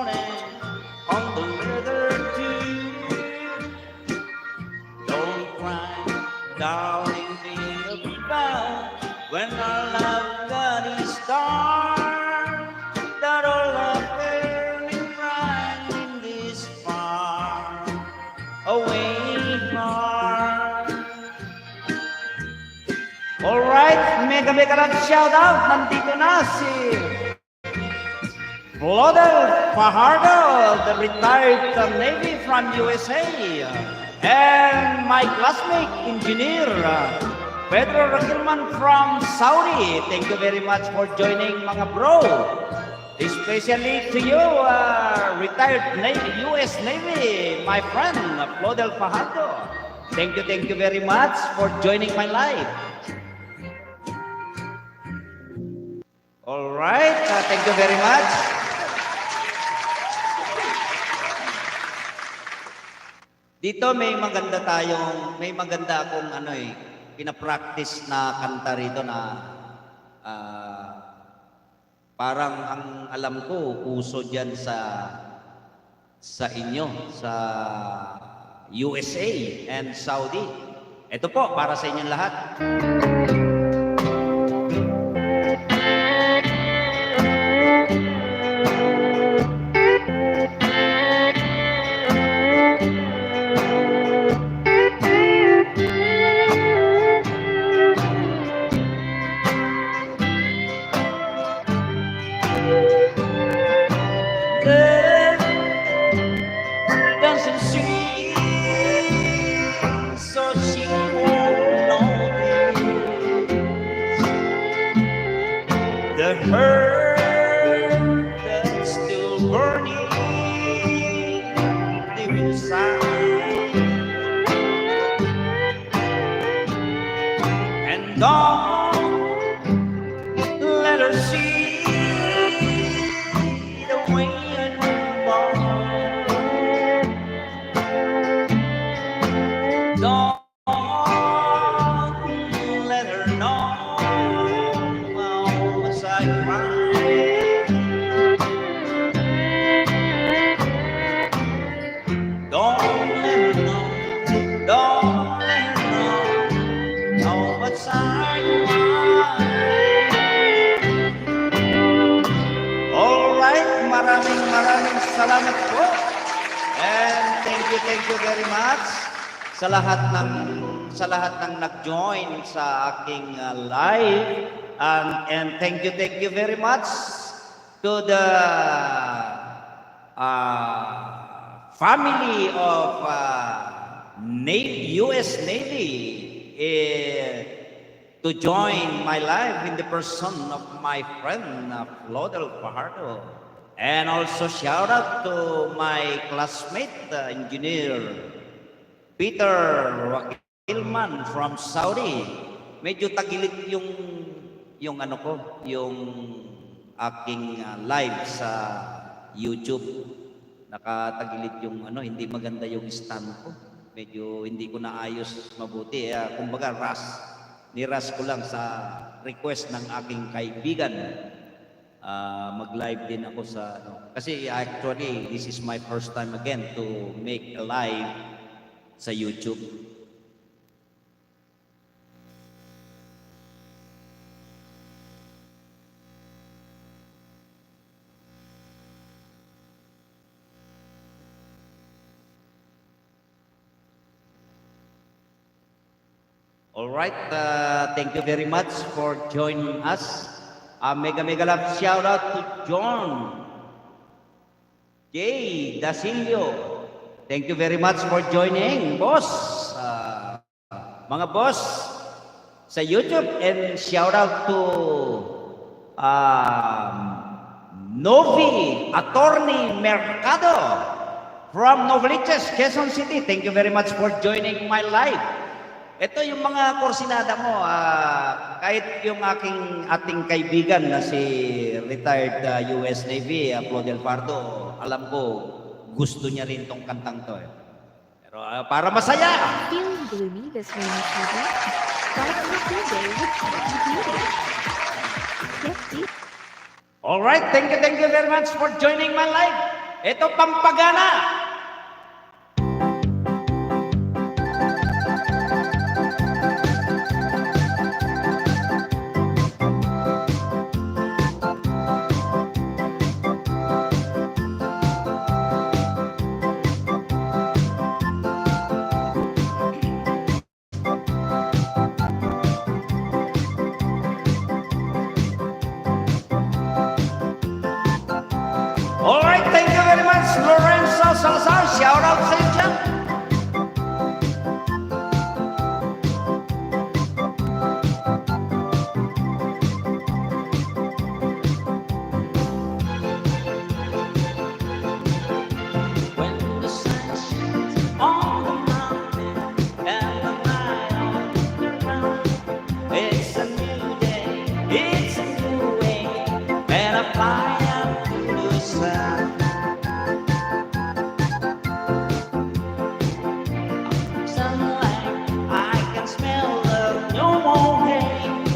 morning on the leather tube. Don't cry, darling, feel bad when our love got is dark. That all love burning bright in this far away heart. Alright, mega love shout out. Nandito na si Flodel Fajardo, the retired Navy from USA, and my classmate engineer Pedro Raquelman from Saudi. Thank you very much for joining, mga bro. Especially to you, retired Navy, US Navy, my friend Flodel Fajardo. Thank you very much for joining my live. All right, thank you very much. Dito may maganda akong pinapractice na kanta rito na parang ang alam ko uso diyan sa inyo sa USA and Saudi. Ito po para sa inyong lahat. Salamat po. And thank you very much sa lahat ng nag-join sa aking live. And thank you very much to the family of US Navy to join my live in the person of my friend Flodel Fajardo. And also shout out to my classmate, engineer Peter Raquelman from Saudi. Medyo tagilid yung aking live sa YouTube. Nakatagilid yung hindi maganda yung stand ko. Medyo hindi ko naayos mabuti. Kumbaga niras ko lang sa request ng aking kaibigan. Mag-live din ako sa kasi actually this is my first time again to make a live sa YouTube. All right, thank you very much for joining us. Mega love shout out to John J. Dasilio. Thank you very much for joining, boss. Mga boss sa YouTube, and shout out to Novi Attorney Mercado from Novaliches, Quezon City. Thank you very much for joining my live. Ito yung mga kursinada mo, kahit yung ating kaibigan na si retired US Navy, Flodel Fajardo, alam ko, gusto niya rin tong kantang to. Pero para masaya! Feeling gloomy this rainy season? Start your day with Sleepy Beauty. Yes, All right, thank you very much for joining my live. Ito pampagana. Alright, thank you very much, Lorenzo Salazar. Shout out sa iyo dyan. When the sun shines on the mountain and the night on the ground, it's a new day, it's a new way, and I fly up to the sun. Sunlight, I can smell the new morning.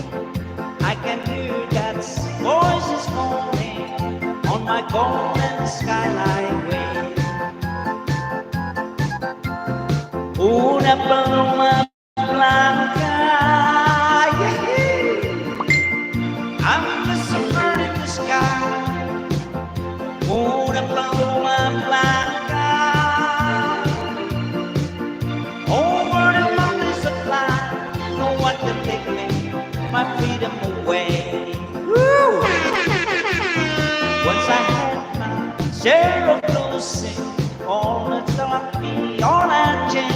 I can hear God's voices calling on my golden skyline way. Una paloma blanca, yeah. I'm just a bird in the sky. Una paloma blanca, over the mountains of fly. No one can take me, my freedom away. Woo! Once I had my share of losing, all that's lucky, all I change.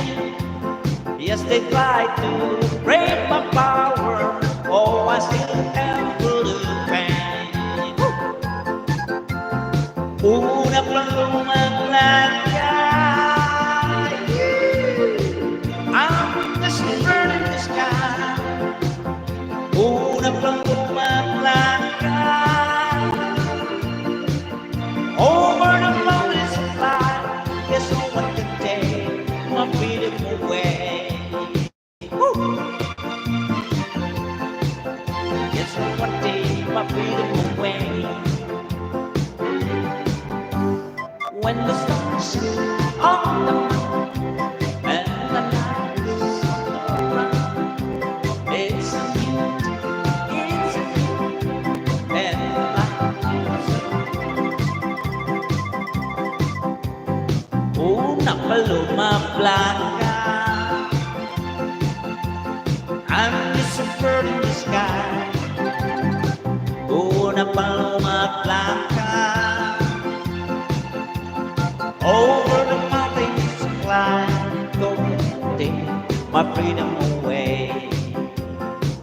Yes, they tried to break my power. Oh, I still have the pain. Una paloma blanca, yeah. I'm just a bird in the sky. Una paloma blanca, over the mountains of fly. Yes, no one can take my freedom away. Woo! Yes, no one take my freedom away. When the sun shines on the mountain and the night is around, it's a new day, it's a new day, and life is around. Una paloma blanca, I'm just a bird in the sky. Una paloma blanca, over the mountains to climb, don't take my freedom away.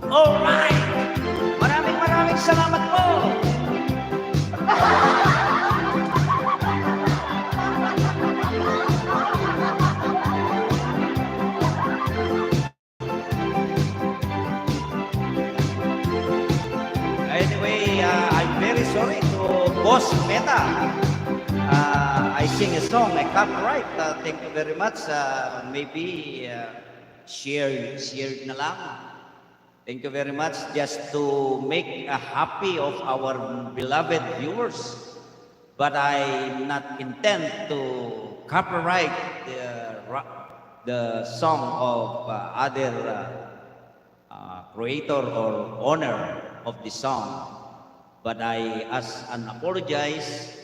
Alright! Maraming salamat po! Anyway, I'm very sorry to Boss Meta. I sing a song, I copyright. Thank you very much. Maybe share na lang. Thank you very much. Just to make a happy of our beloved viewers. But I not intend to copyright the song of other creator or owner of the song. But I ask and apologize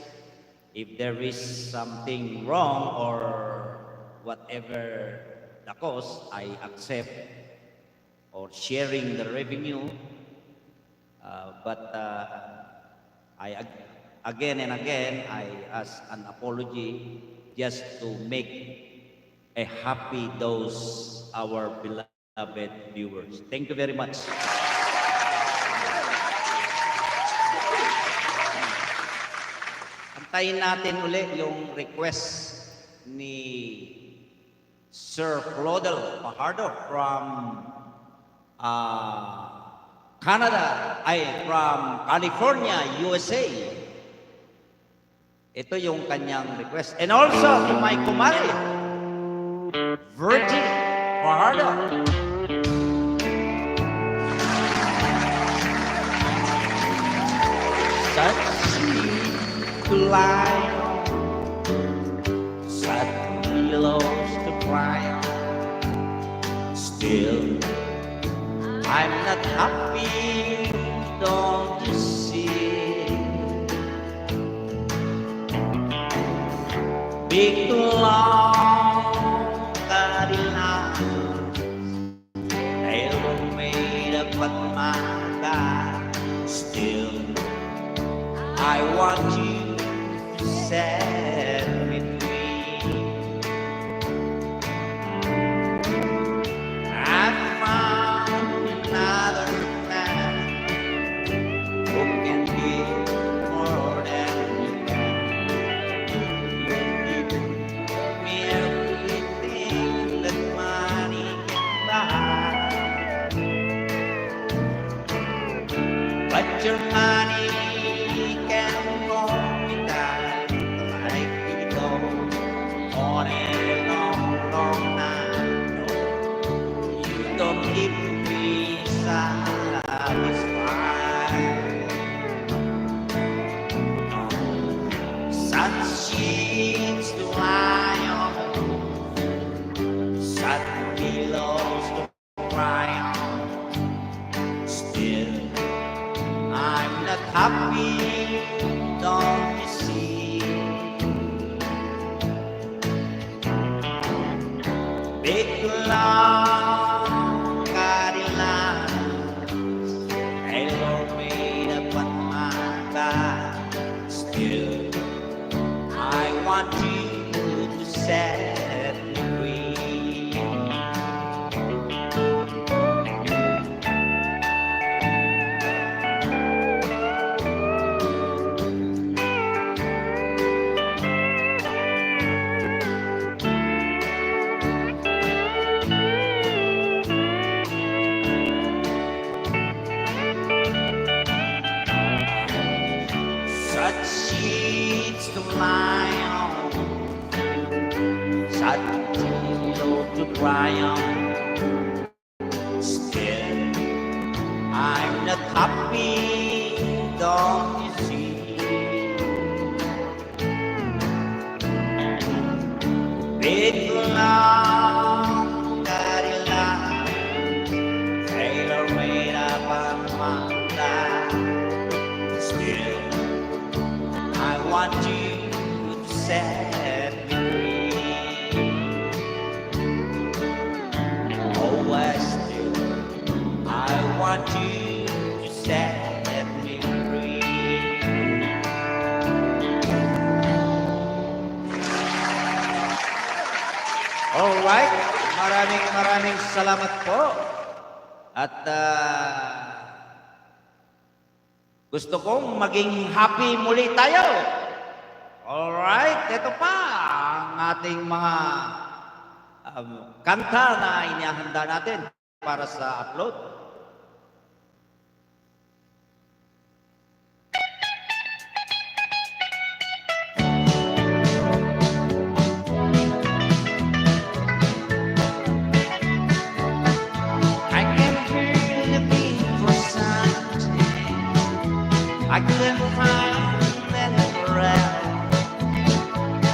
if there is something wrong or whatever the cause. I accept or sharing the revenue. But again and again, I ask an apology just to make a happy those our beloved viewers. Thank you very much. Antayin natin uli yung request ni Sir Claudel Fajardo from Canada, from California, USA. Ito yung kanyang request. And also to my kumari, Virgie Fajardo. Such sweet line I'm not happy, don't you see? Big long Cadillac, tailor-made up at my back. Still, I want you to set me free. I found another man who can give more than you can. You give me everything that money can buy, but your money can hold me down like you go on and long night. No, you don't keep me satisfied. Such sheets to lie on, such pillows to cry on. Still, I'm not happy, don't you see? Big long Cadillac, tailor-made up on my back. Still, I want you to set me free. Such sheets to lie on, such pillow to cry on. Still, I'm not happy, don't you see? Big long Cadillac, tailor-made up on my back. Still, I want you to set me free. Oh, I want you to set me free. Alright, maraming salamat po. At gusto kong maging happy muli tayo. Alright, ito pa ang ating mga kanta na inihanda natin para sa upload. I can hear looking for something I couldn't find anywhere else.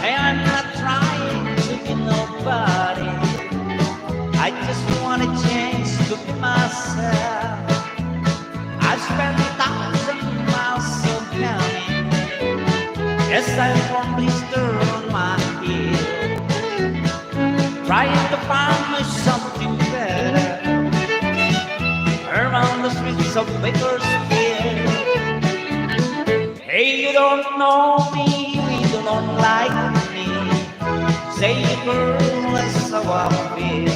And I'm not trying to be nobody, I just want a chance to be myself. I've spent 1,000 miles of counting. Yes, I'm from blister on my heel, trying to find me something better around the streets of Bakersfield. Hey, you don't know me, you don't like me. Say, girl, that's how I feel.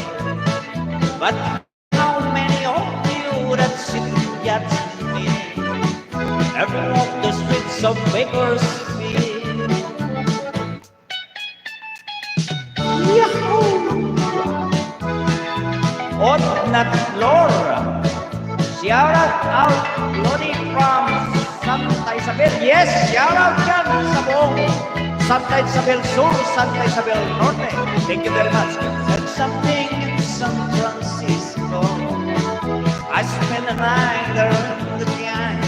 But how many of you that sit and judge me ever walk the streets of Bakersfield? Yahoo! On that floor, shout out Lodi from Santa Isabel. Yes, shout out dyan sa buong Santa Isabel Sur, Santa Isabel Norte. Thank you very much. Said something in San Francisco, I spent the night there in the gang.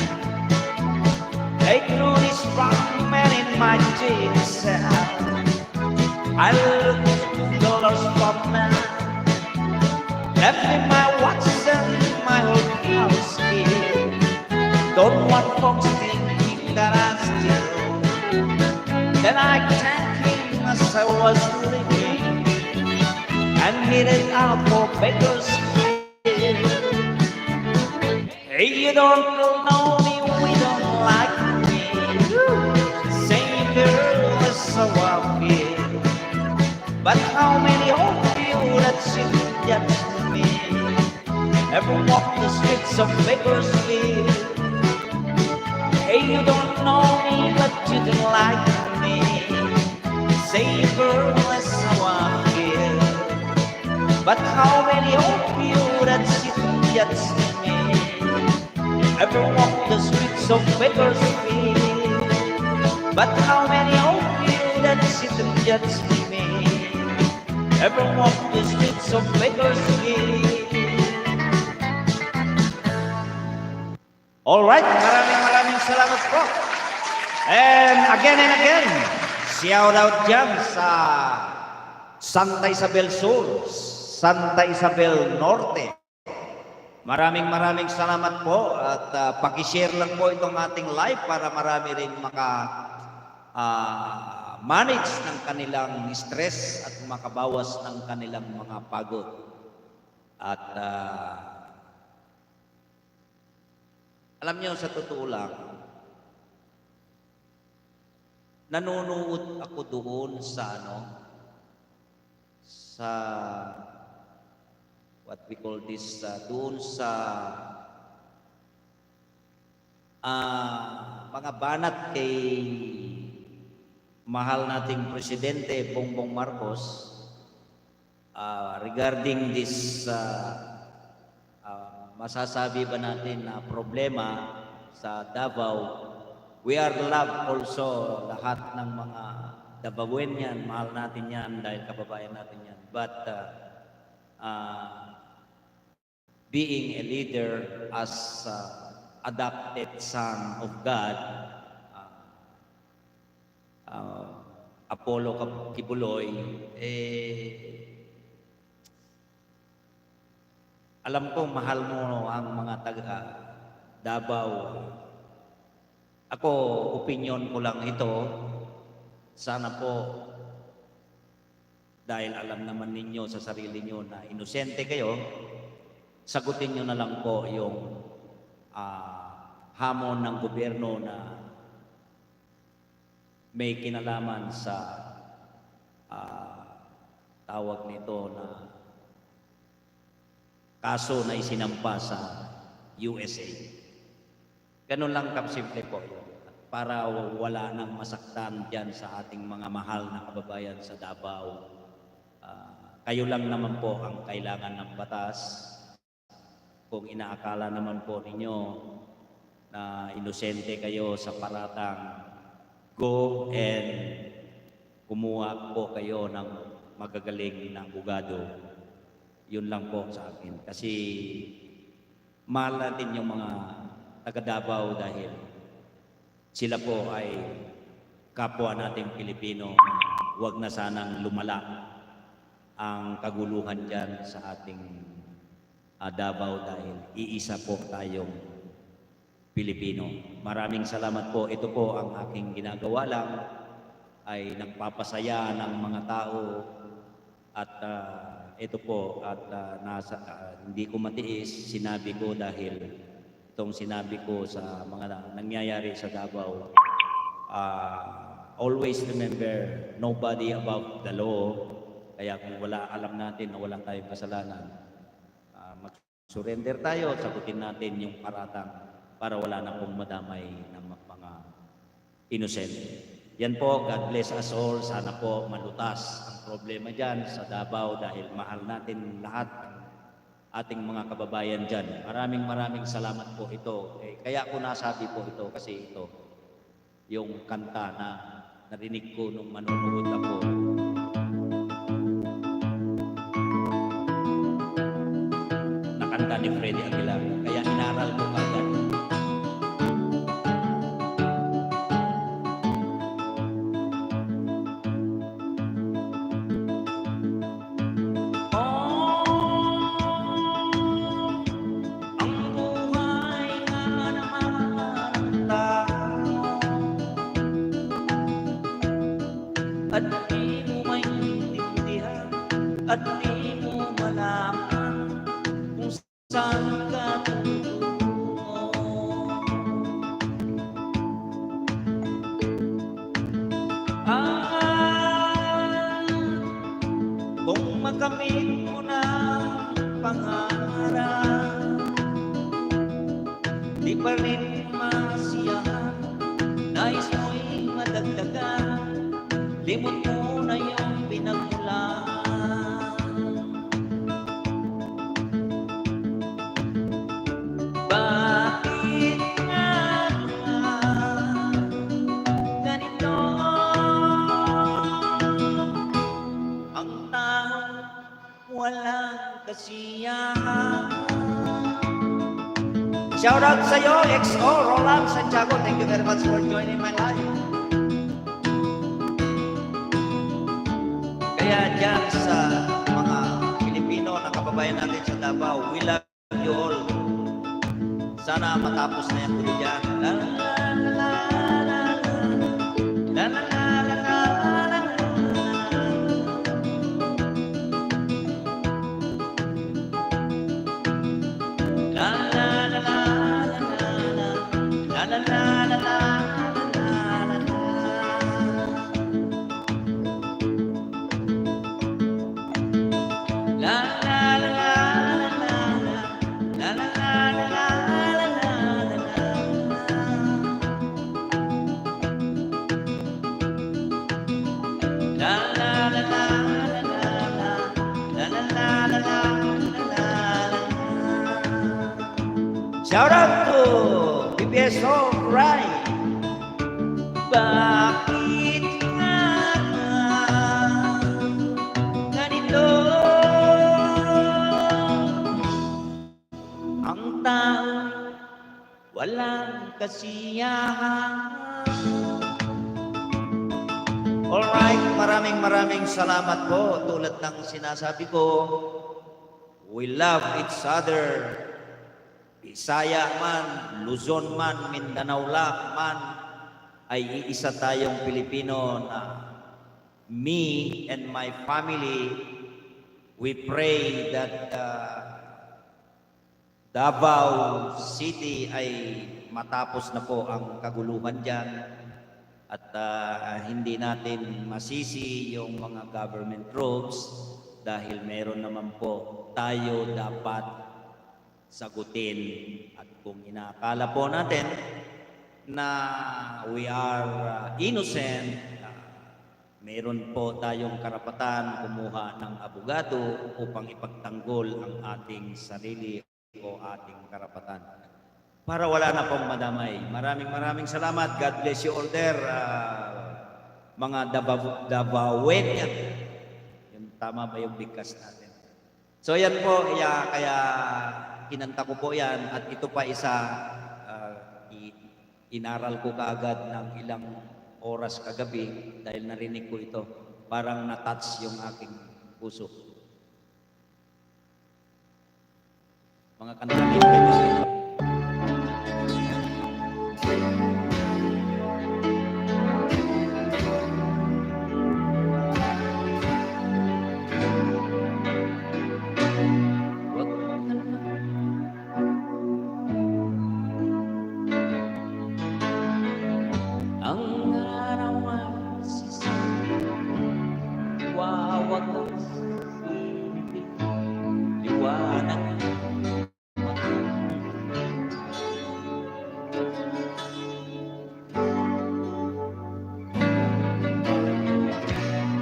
Take Rudy's from man in my jeans. I looked $2 for man. Left me my watch and my whole folks thinking that I'm still. Then I thanked him as I was leaving and headed out for Bakersfield. Hey, you don't know me, we don't like me. Same girl is so I feel. But how many of you that sit judge me ever walk the streets of Bakersfield? Hey, you don't know me, but you don't like me. Say, girl, that's how I feel. But how many of you that sit judge me ever walk the streets of Bakersfield? But how many of you that sit and judge me ever walk the streets of Bakersfield? Alright, maraming salamat po. And again, shout out dyan sa Santa Isabel Sur, Santa Isabel Norte. Maraming salamat po at pakishare lang po itong ating live para marami rin manage ng kanilang stress at makabawas ng kanilang mga pagod. At alam niyo, sa totoo lang, nanonood ako doon sa what we call this, doon sa mga banat kay mahal nating Presidente Bongbong Marcos regarding this masasabi ba natin na problema sa Davao. We are loved also, lahat ng mga Davaoenian, mahal natin yan dahil kababayan natin yan. But being a leader as adopted son of God, Apollo Kibuloy, alam ko mahal mo ang mga taga Davao. Ako, opinion ko lang ito. Sana po, dahil alam naman ninyo sa sarili nyo na inosente kayo, sagutin nyo na lang po yung hamon ng gobyerno na may kinalaman sa tawag nito na kaso na isinampa sa USA. Ganun lang kasimple po yun. Para wala nang masaktan dyan sa ating mga mahal na kababayan sa Davao. Kayo lang naman po ang kailangan ng batas. Kung inaakala naman po ninyo na inosente kayo sa paratang, go and kumuha po kayo ng magagaling na abogado. Yun lang po sa akin. Kasi mahal natin yung mga taga Davao dahil sila po ay kapwa nating Pilipino. Huwag na sanang lumala ang kaguluhan dyan sa ating Davao dahil iisa po tayong Pilipino. Maraming salamat po. Ito po ang aking ginagawa lang ay nagpapasaya ng mga tao at ito po at hindi ko matiis, sinabi ko dahil itong sinabi ko sa mga nangyayari sa Davao. Always remember, nobody above the law. Kaya kung alam natin na walang tayong kasalanan, mag-surrender tayo, sagutin natin yung paratang para wala na pong madamay ng mga innocent. Yan po, God bless us all. Sana po malutas ang problema dyan sa Davao dahil mahal natin lahat ating mga kababayan dyan. Maraming salamat po ito. Kaya ako nasabi po ito kasi ito, yung kanta na narinig ko nung manonood ako. Nakanta ni Freddy Aguilar. Kaya inaral ko agad. at di mo maintindihan at di mo malaman kung saan ka tutungo. Kung makamit mo na pangarap, di pa rin masiyahan, nais mo'y madagdagan, limot mo na yung pinagmulan. Bakit nga ba ganito ang tao walang kasiyahan? Shout out sa iyo, XO Roland Santiago. Thank you very much for joining my life. Kaya dyan sa mga Pilipino na kababayan natin sa Davao, we love you all. Sana matapos na yan ulit dyan. La la la la la la la la la la. Shout out to PBSO Rai. Bakit nga ganito ang tao walang kasiyahan? Alright, maraming salamat po. Tulad ng sinasabi ko, we love each other. Bisaya man, Luzon man, Mindanao man, ay iisa tayong Pilipino na me and my family, we pray that Davao City ay matapos na po ang kaguluhan dyan at hindi natin masisi yung mga government troops dahil meron naman po tayo dapat sagutin. At kung inaakala po natin na we are innocent, meron po tayong karapatan kumuha ng abogado upang ipagtanggol ang ating sarili o ating karapatan para wala na pong madamay. Maraming salamat. God bless you all there, mga Davaoen. Yung tama ba yung bigkas natin? So yan po, kaya kinanta ko po yan at ito pa isa, inaral ko kaagad ng ilang oras kagabi dahil narinig ko ito. Parang na-touch yung aking puso. Mga kanta ni Fred. Ang araw ay wawakas, hindi liwanag.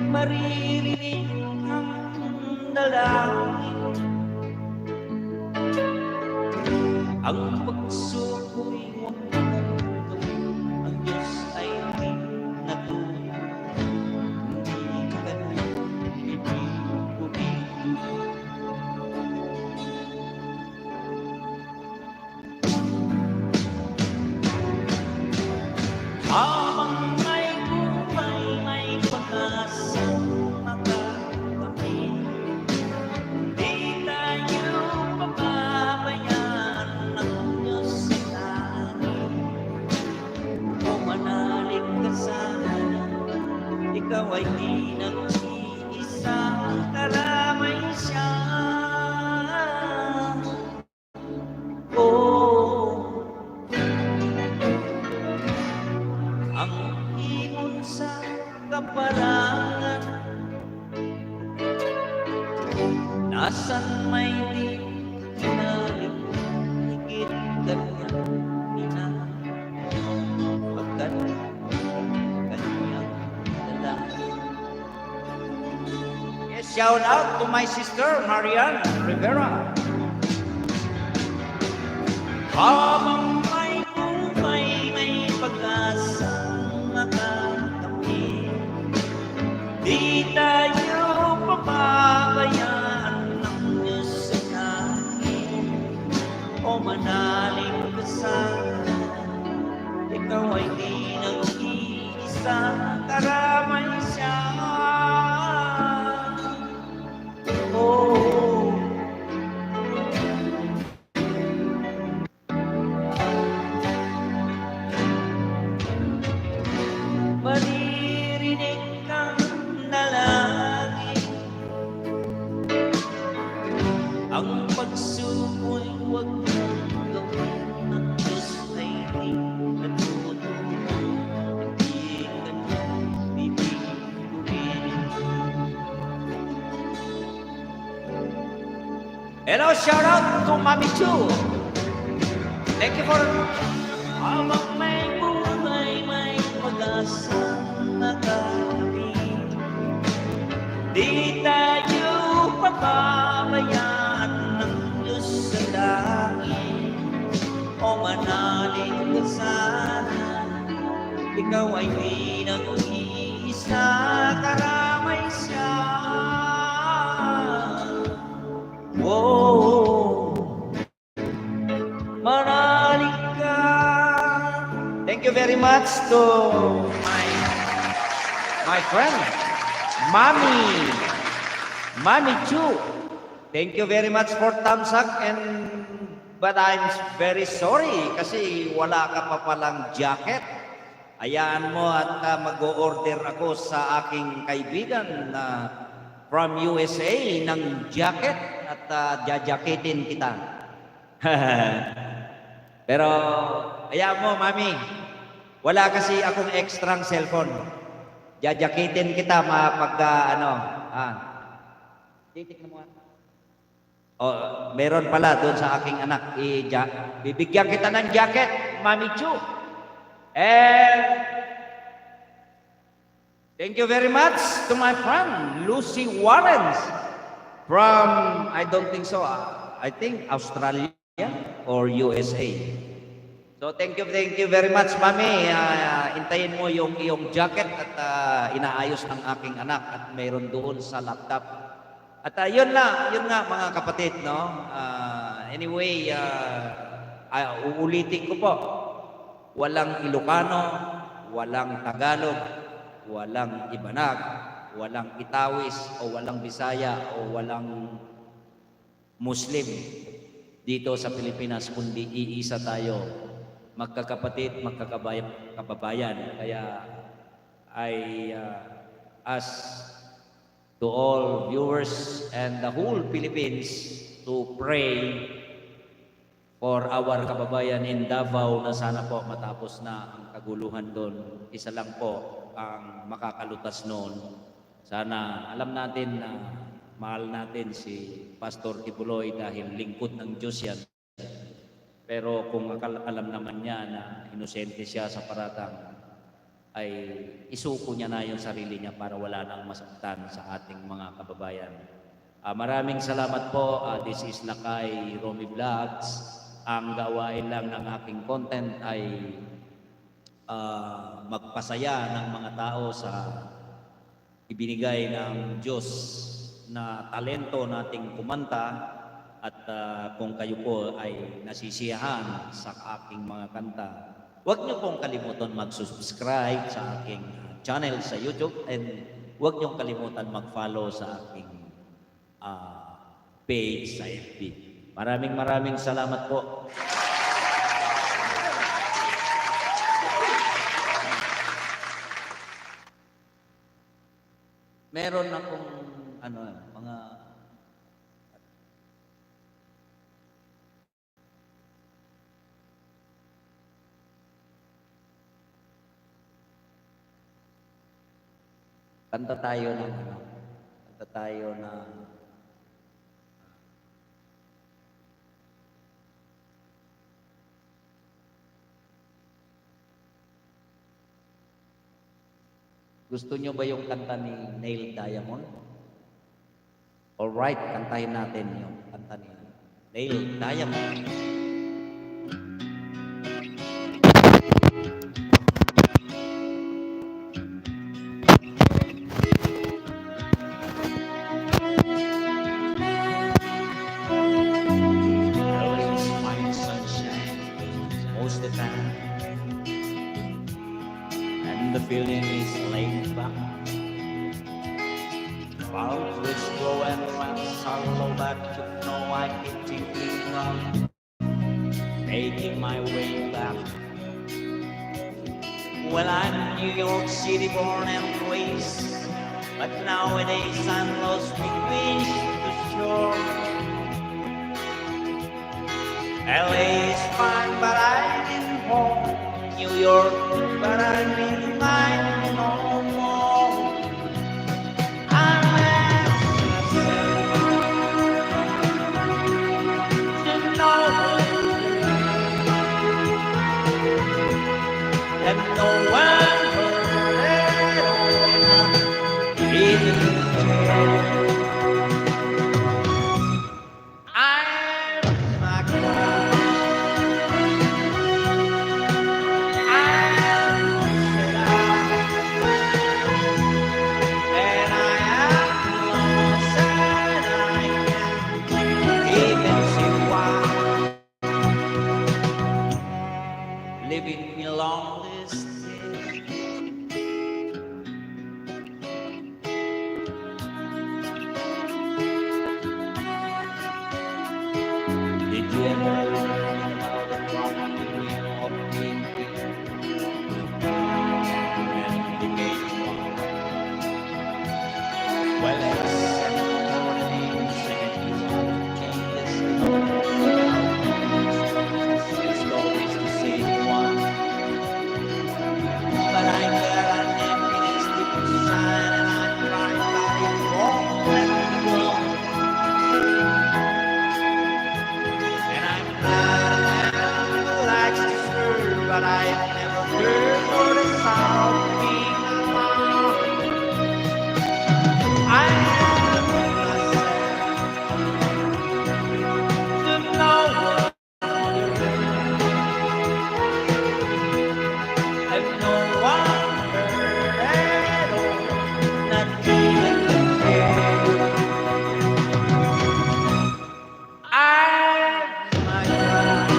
Maririnig ang dalangin, ang pagsuko'y ang Diyos ay natuloy. Hindi ka na ibig. Habang may buhay, may pag-asang makakamit. Hindi tayo pababayaan ng Diyos sa langit. O manalig ka sana, ikaw ay di nag-iisa, kalamay siya. Oh, ang ibon sa kaparangan, nasan may di higit kanyang ina, pagkat kanyang dala. Yes, shout out to my sister, Marian Rivera. Habang may buhay, may pag-asang makakamit, di tayo pababayaan ng Diyos sa atin. O manalig ka sana, ikaw ay di nag-iisa, karamay siya. Oh, maririnig kang nalangin, ang pagsubol huwag mong gawin, ang Diyos ay di natuto, hindi ka na bibiguin. Hello, shout out to Mami Chu. Thank you for... Habang may buhay, may pag-asang nakamit, di tayo pababayaan ng Diyos sa langit. O manalig ka sana, ikaw ay di nag-iisa, karamay siya. Oh, manalig ka. Thank you very much to my friend, Mami Chu. Thank you very much for thumbs up but I'm very sorry kasi wala ka pa palang jacket. Hayaan mo at mag-o-order ako sa aking kaibigan na from USA ng jacket at jajaketin kita. Pero hayaan mo, Mami. Wala kasi akong extrang cellphone. Jajaketin kita titignan mo. Oh, meron pala doon sa aking anak. Bibigyan kita ng jacket, Mami Chu. And thank you very much to my friend, Lucy Warrens from, I don't think so, I think Australia or USA. So thank you very much, Mami. Intayin mo yung iyong jacket at inaayos ng aking anak at mayroon doon sa laptop. At yun nga mga kapatid, no? Anyway, uulitin ko po. Walang Ilocano, walang Tagalog, walang Ibanag, walang Itawis o walang Bisaya o walang Muslim dito sa Pilipinas, kundi iisa tayo, magkakapatid, magkakabayan. Kaya I ask to all viewers and the whole Philippines to pray for our kababayan in Davao na sana po matapos na ang kaguluhan doon. Isa lang po ang makakalutas noon. Sana alam natin na mahal natin si Pastor Tibuloy dahil lingkod ng Diyos yan. Pero kung alam naman niya na inosente siya sa paratang, ay isuko niya na yung sarili niya para wala nang masaktan sa ating mga kababayan. Maraming salamat po. This is Lakay Romy Vlogs. Ang gawain lang ng aking content ay magpasaya ng mga tao sa ibinigay ng Diyos na talento nating kumanta at kung kayo po ay nasisiyahan sa aking mga kanta, huwag niyo pong kalimutan mag-subscribe sa aking channel sa YouTube and huwag niyo kalimutan mag-follow sa aking page sa FB. Maraming salamat po. Meron akong ano, mga kanta tayo ng ano, kanta tayo ng gusto nyo ba yung kanta ni Neil Diamond? Alright, kantahin natin yung kanta ni Neil Diamond. Always find sunshine most of the time, and the feeling is laid back. Boundaries grow and rents are low, but you know I keep thinking of making my way back. Well, I'm New York City born and raised, but nowadays I'm lost between the shore. LA is fine, but I'm in home. New York, but I'm in mine no more. I'm to know and no one heard it I'm my God. Living me long this day. Did you ever think about the property of being here and became one? Well, it's it's always the same one. But I'm glad I never missed it inside, and I try by it wrong and wrong. And I'm glad a man who likes to stir, but I've never heard for the sound of being alone. I am myself to no one and no one heard at all, not even the care. I'm my God.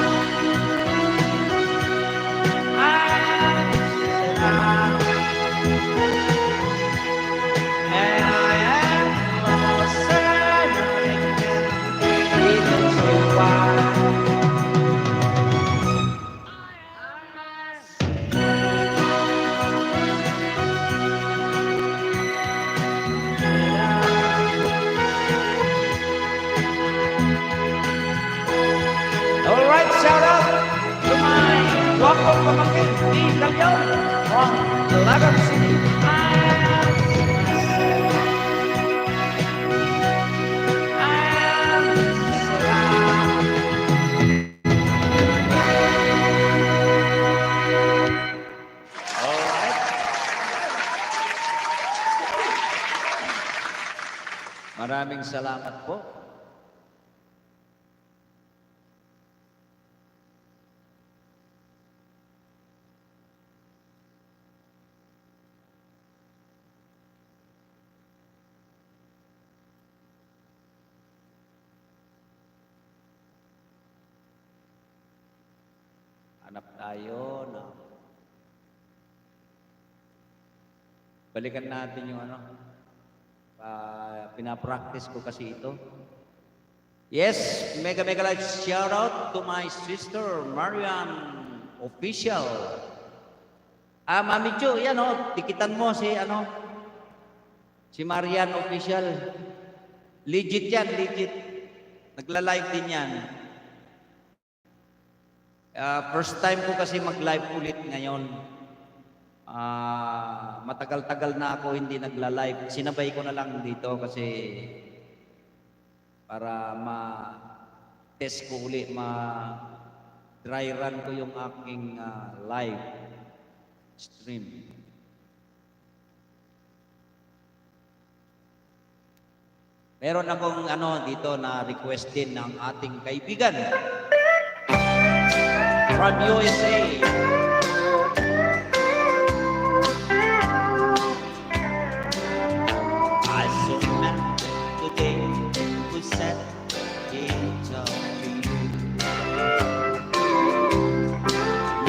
And I am lost and I can't even see why. All right, shout out to my local pamangkin, Di Calyon, from Ilagan City. All right. Maraming salamat po. Hanap tayo na balikan natin yung ano, pinapractice ko kasi ito. Yes, mega live shout out to my sister Marian Official. Mami Chu, yan o, tikitan mo si ano, Si Marian Official. Legit yan, legit. Nagla-live din yan. First time ko kasi mag-live ulit ngayon. Matagal-tagal na ako hindi nagla-live. Sinabay ko na lang dito kasi para ma-test ko ulit, ma-dry run ko yung aking live stream. Meron akong dito na request din ng ating kaibigan from USA. I saw a man today who said he'd talk to you.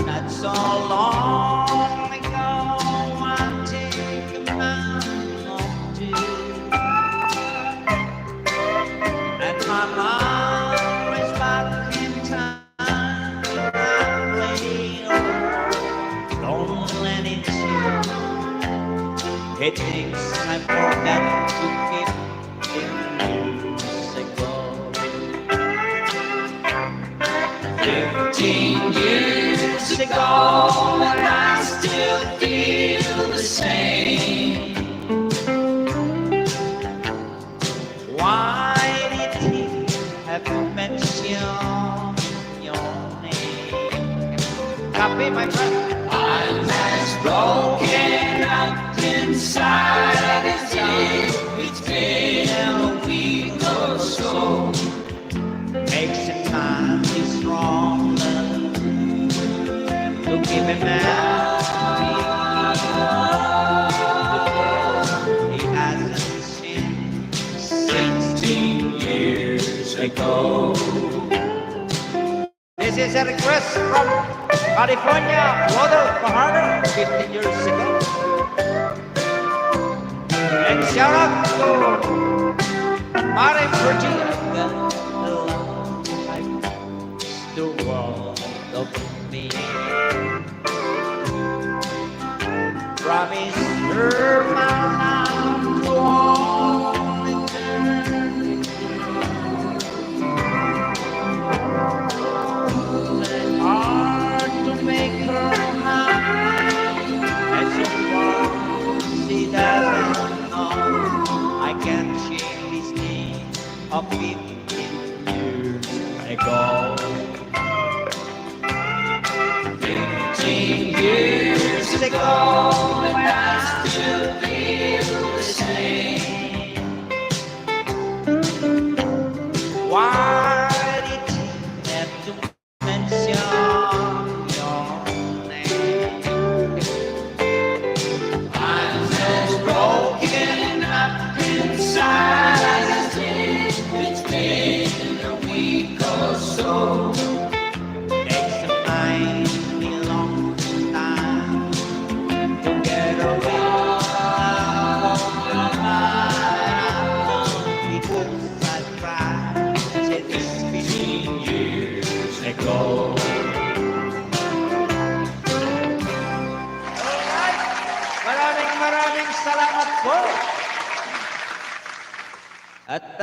Not so long ago, I take a man or two. And my mom is back in time. I'm laying alone and it's you. He thinks I forgot to keep things ago. 15 years ago, and I still feel the same. Why did he have to mention your name? Copy, my friend. I'm as broken up inside as if it's been a week or so. Makes a man be stronger to keep him happy. He hasn't seen 16 years ago. This is a request from California, Water Fajardo, 15 years ago. And shout out to Mare Virginia. The world of me. Promise her my love to all eternity. Hard to make her happy, and so far she doesn't know. I can't shake this thing of 15 years ago. 15 years ago, and I still feel the same. Why did you have to mention your name? I'm so broken up inside as if it's been a week or so. Takes a mighty long time to get away from the night. Because I tried since 15 years ago. Alright, maraming salamat po. At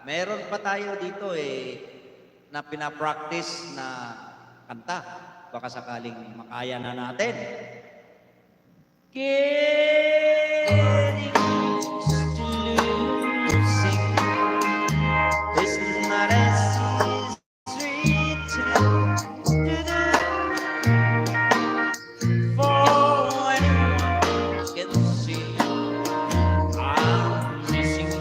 meron pa tayo dito na pinapractice na kanta. Baka sakaling makaya na natin. Getting used to losing is not as easy to do. For anyone can see I'm missing you.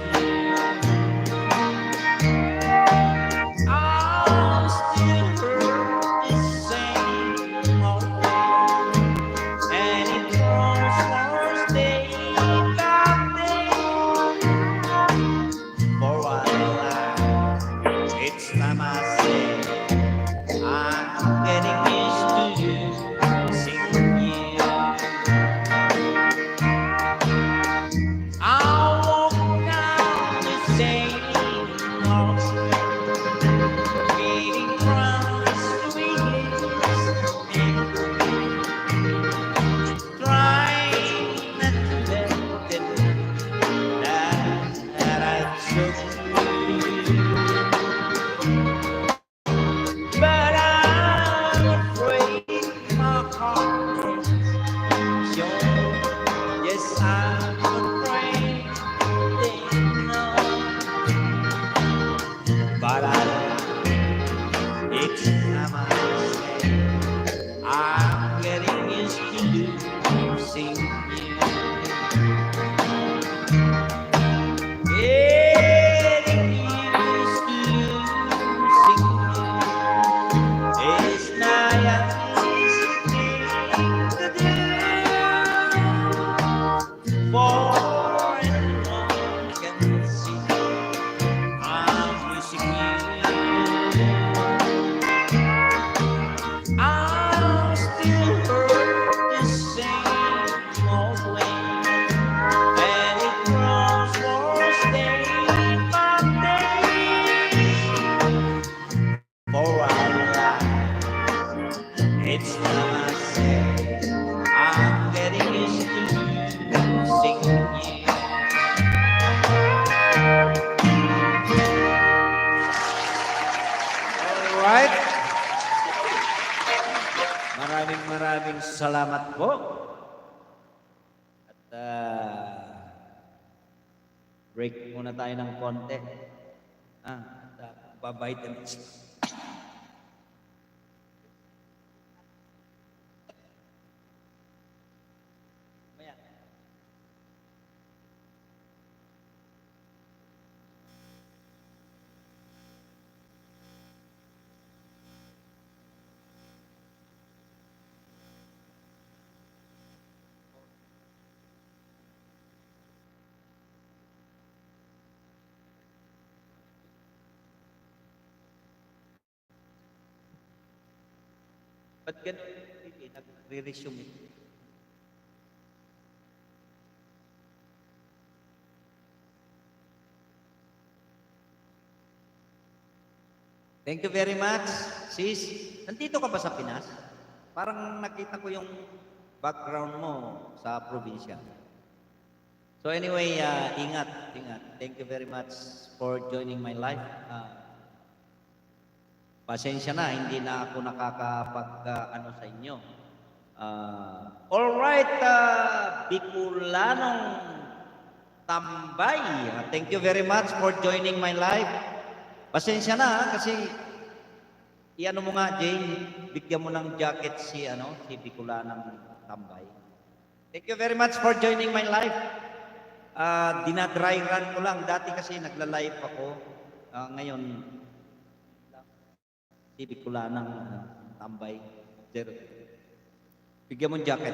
I'm still hurt the same old way, and it grows worse day salamat po. At break muna tayo ng konti. Babitamins. Ba't ganun? Hindi, nagre-resume ito. Thank you very much, sis. Nandito ka ba sa Pinas? Parang nakita ko yung background mo sa probinsya. So anyway, ingat. Thank you very much for joining my life. Pasensya na, hindi na ako nakakapag-ano sa inyo. Alright, Bicolanong Tambay. Thank you very much for joining my live. Pasensya na kasi iano mo nga, Jane, bigyan mo ng jacket si Bicolanong Tambay. Thank you very much for joining my live. Dinadry run ko lang. Dati kasi nagla-live ako. Ngayon, si Bicolanong Tambay. Bigyan mo ng jacket.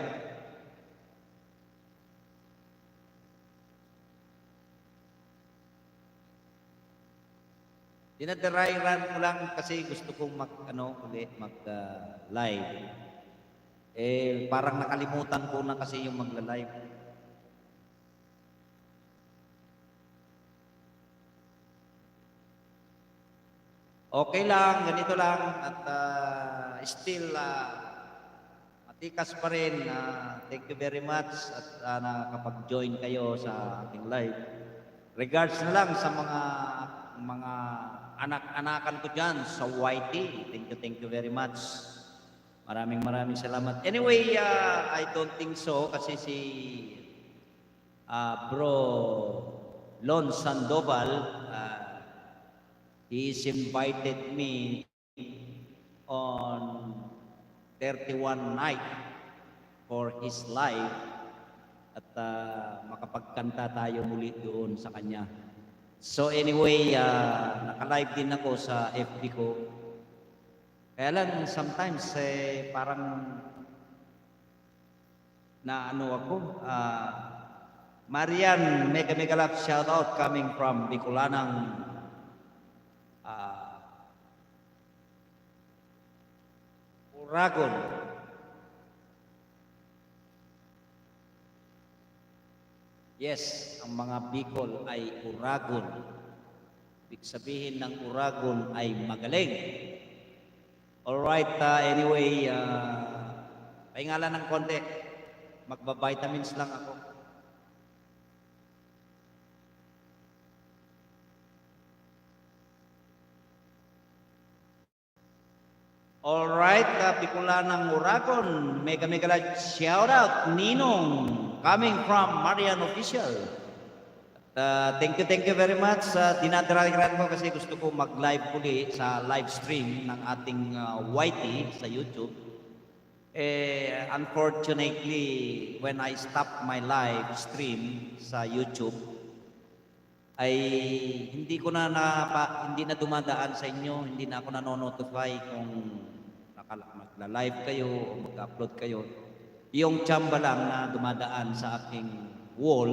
Dinadry run ko lang kasi gusto kong mag-live. Parang nakalimutan ko na kasi yung magla-live. Okay lang, ganito lang. At still, matikas pa rin. Thank you very much at nakapag-join kayo sa ating live. Regards na lang sa mga anak-anakan ko dyan sa YT. Thank you very much. Maraming salamat. Anyway, I don't think so kasi si Bro Lon Sandoval, he's invited me on 31 night for his live at makapagkanta tayo muli doon sa kanya. So anyway, naka-live din ako sa FB ko. Kaya lang sometimes parang ako. Marian, mega love shout out coming from Bicolanong Uragon. Yes, ang mga Bicol ay Uragon. Ibig sabihin ng Uragon ay magaling. Alright, anyway, pahingalan ng konti. Magba-vitamins lang ako. Alright, Bicolanong Uragon, mega shout out, Ninong. Coming from Marian Official. Thank you very much. Dinadaragan ko kasi gusto ko mag-live uli sa live stream ng ating YT sa YouTube. Unfortunately, when I stop my live stream sa YouTube, ay hindi na dumadaan sa inyo, hindi na ako nanonotify kung magla-live kayo o mag-upload kayo. Yung tsamba lang na dumadaan sa aking wall,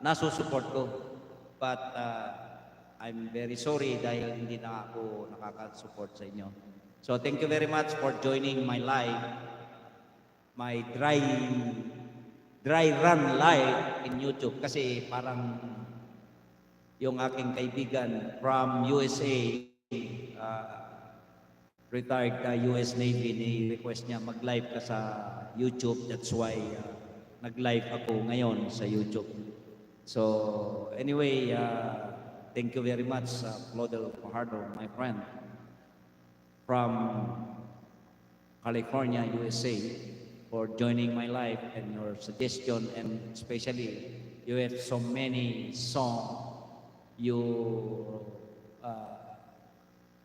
nasusupport ko. But I'm very sorry dahil hindi na ako nakaka-support sa inyo. So thank you very much for joining my live, my dry run live in YouTube. Kasi parang yung aking kaibigan from USA, retired US Navy, ni-request niya mag-live ka sa YouTube. That's why nag-live ako ngayon sa YouTube. So anyway, thank you very much, Claudel Fajardo, my friend, from California, USA, for joining my life and your suggestion, and especially you have so many songs you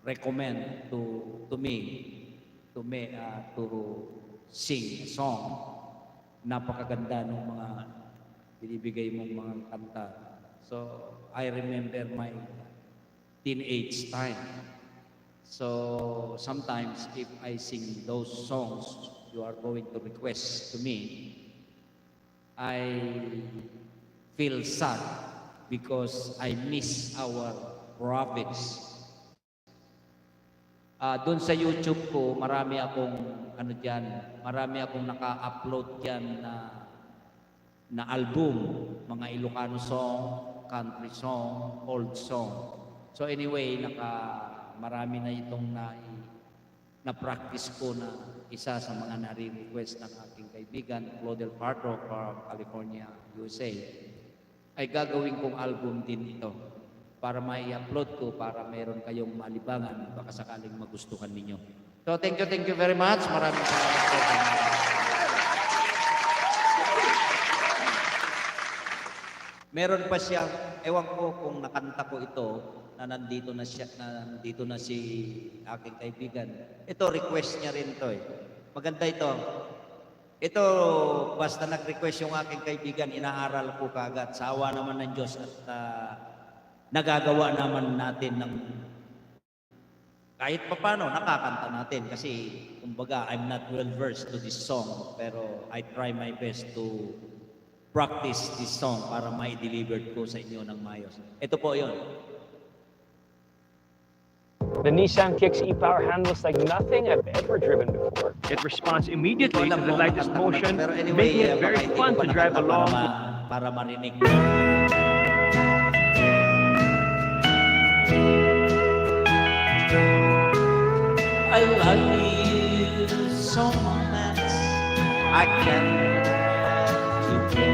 recommend to me to sing a song. Napakaganda ng mga binibigay mong mga kanta. So I remember my teenage time. So sometimes if I sing those songs you are going to request to me, I feel sad because I miss our province. Doon sa YouTube ko, marami akong naka-upload diyan na album, mga Ilocano song, country song, old song. So anyway, marami na itong na-practice ko na isa sa mga nare-request ng aking kaibigan, Claudel Pardo from California, USA. Ay gagawin kong album din ito para mai-upload ko para meron kayong malibangan baka sakaling magustuhan ninyo. So thank you very much. Maraming salamat po. Meron pa siyang, ewan ko kung nakanta ko ito, na nandito na si aking kaibigan. Ito, request niya rin to eh. Maganda ito. Ito, basta nag-request yung aking kaibigan, inaaral ko kagad. Sa awa naman ng Diyos at nagagawa naman natin ng kahit papano, nakakanta natin. Kasi, kumbaga, I'm not well-versed to this song, pero I try my best to practice this song para ma-deliver ko sa inyo ng mayos. Ito po yun. The Nissan Kicks e-Power handles like nothing I've ever driven before. It responds immediately to the lightest motion, making it very fun to drive along. Para marinig. I love you so much, I can't let you go.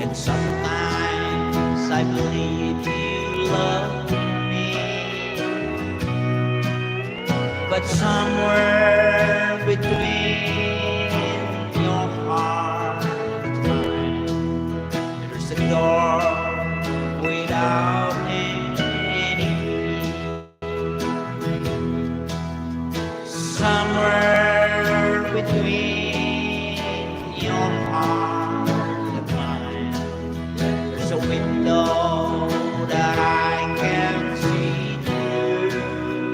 And sometimes I believe you love me, but somewhere between your heart and mine, there's a door without any key. Somewhere between your heart and mine, there's a window that I can see through.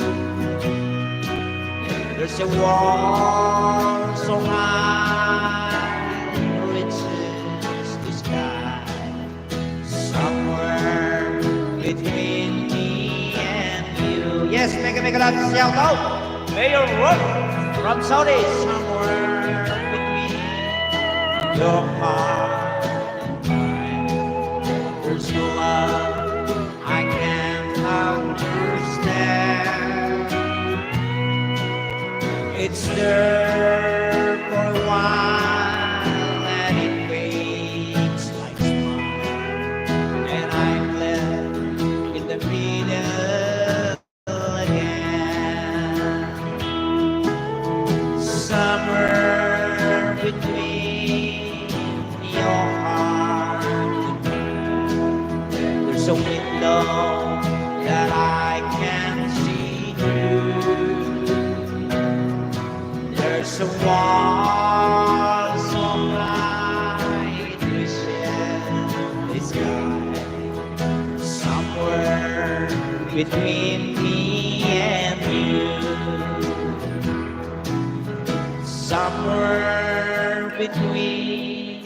There's a wall so high it reaches the sky. Somewhere between me and you. Yes, make a loud shout out. Mayor Road from Saudi. Somewhere between your heart and mine, there's a love I can't understand. It's there for a while and it fades like smile, and I'm left in the middle again. Somewhere between your heart and mine, there's a window that I can see through. There's a wall so high it reaches the sky. Somewhere between me and you. Somewhere between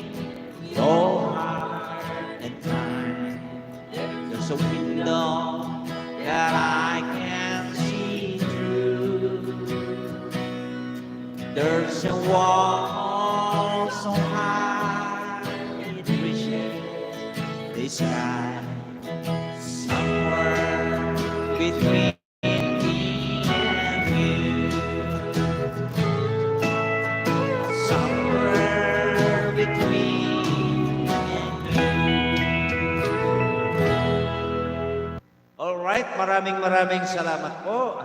your heart and mine, there's a window that I can see through. There's a wall so high it reaches the sky. Somewhere between me and you. Somewhere between and you. All right, maraming salamat po.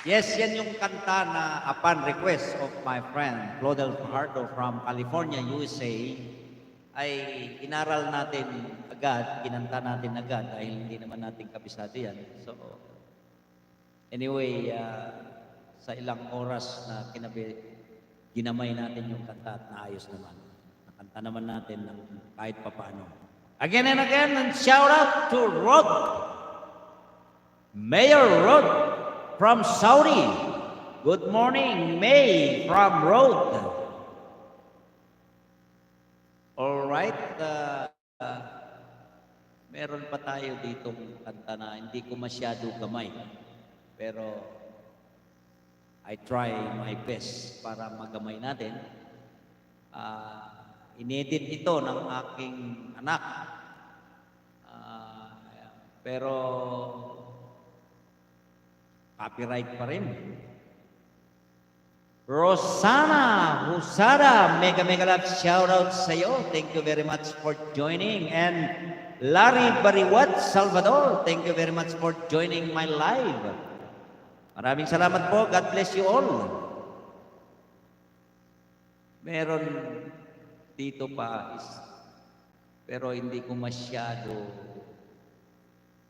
Yes, yan yung kanta na upon request of my friend Claudel Fajardo from California, USA, ay inaral natin agad, kinanta natin agad dahil hindi naman natin kabisado yan. So, anyway, sa ilang oras na ginamay natin yung kanta at naayos naman. Nakanta naman natin ng kahit papaano. Again and again, and shout out to Rod, Mayor Rod from Saudi. Good morning, May from Rod. All right, meron pa tayo ditong kanta na hindi ko masyado gamay. Pero I try my best para magamay natin. Inedit ito ng aking anak. Pero copyright pa rin. Rosana Husada, mega love shout out sa iyo. Thank you very much for joining. And Larry Bariwat Salvador, thank you very much for joining my live. Maraming salamat po. God bless you all. Meron dito pa pero hindi ko masyado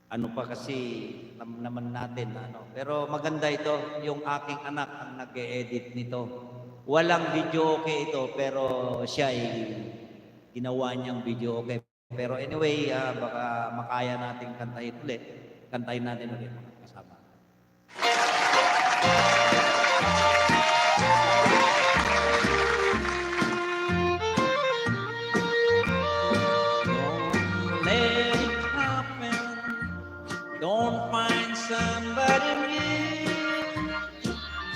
ano pa kasi naman natin pero maganda ito yung aking anak ang nag-e-edit nito. Walang video okay ito pero siya ay ginawa niyang video okay. Pero anyway, baka makaya nating kantahin ulit. Kantahin natin ulit kasama. Don't find somebody new.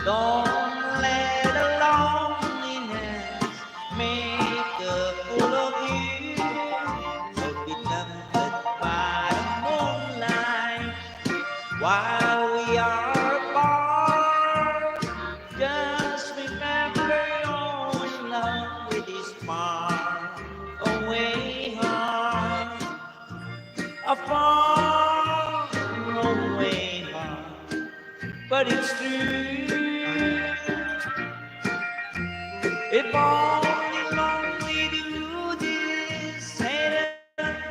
Don't let the loneliness make a fool of you. Don't be tempted by the moonlight while we are apart. Just remember you're in love with this far away heart. Afar away heart, but it's true. If only lonely do this, had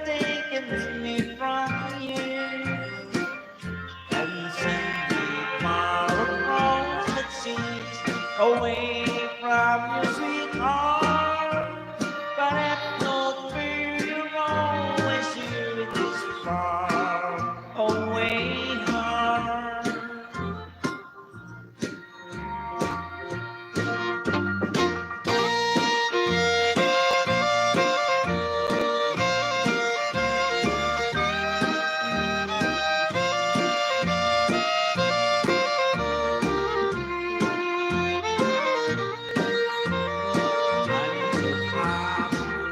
taken me from you and sent me far across the seas, away from your sweetheart. But have no fear, you're always here in this far away heart.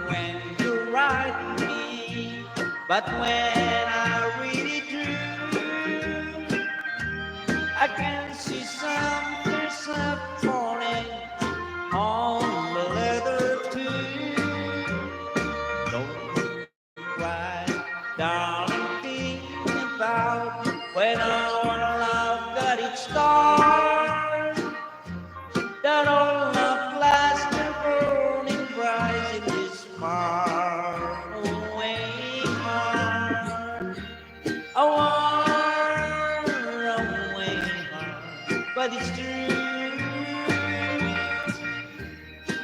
When you write me, but when I read it through, I can see some tears are falling on the leather too. Don't cry, darling, think about when our love got its start. That all love lasts and burning bright in this far away heart. A far away heart, but it's true.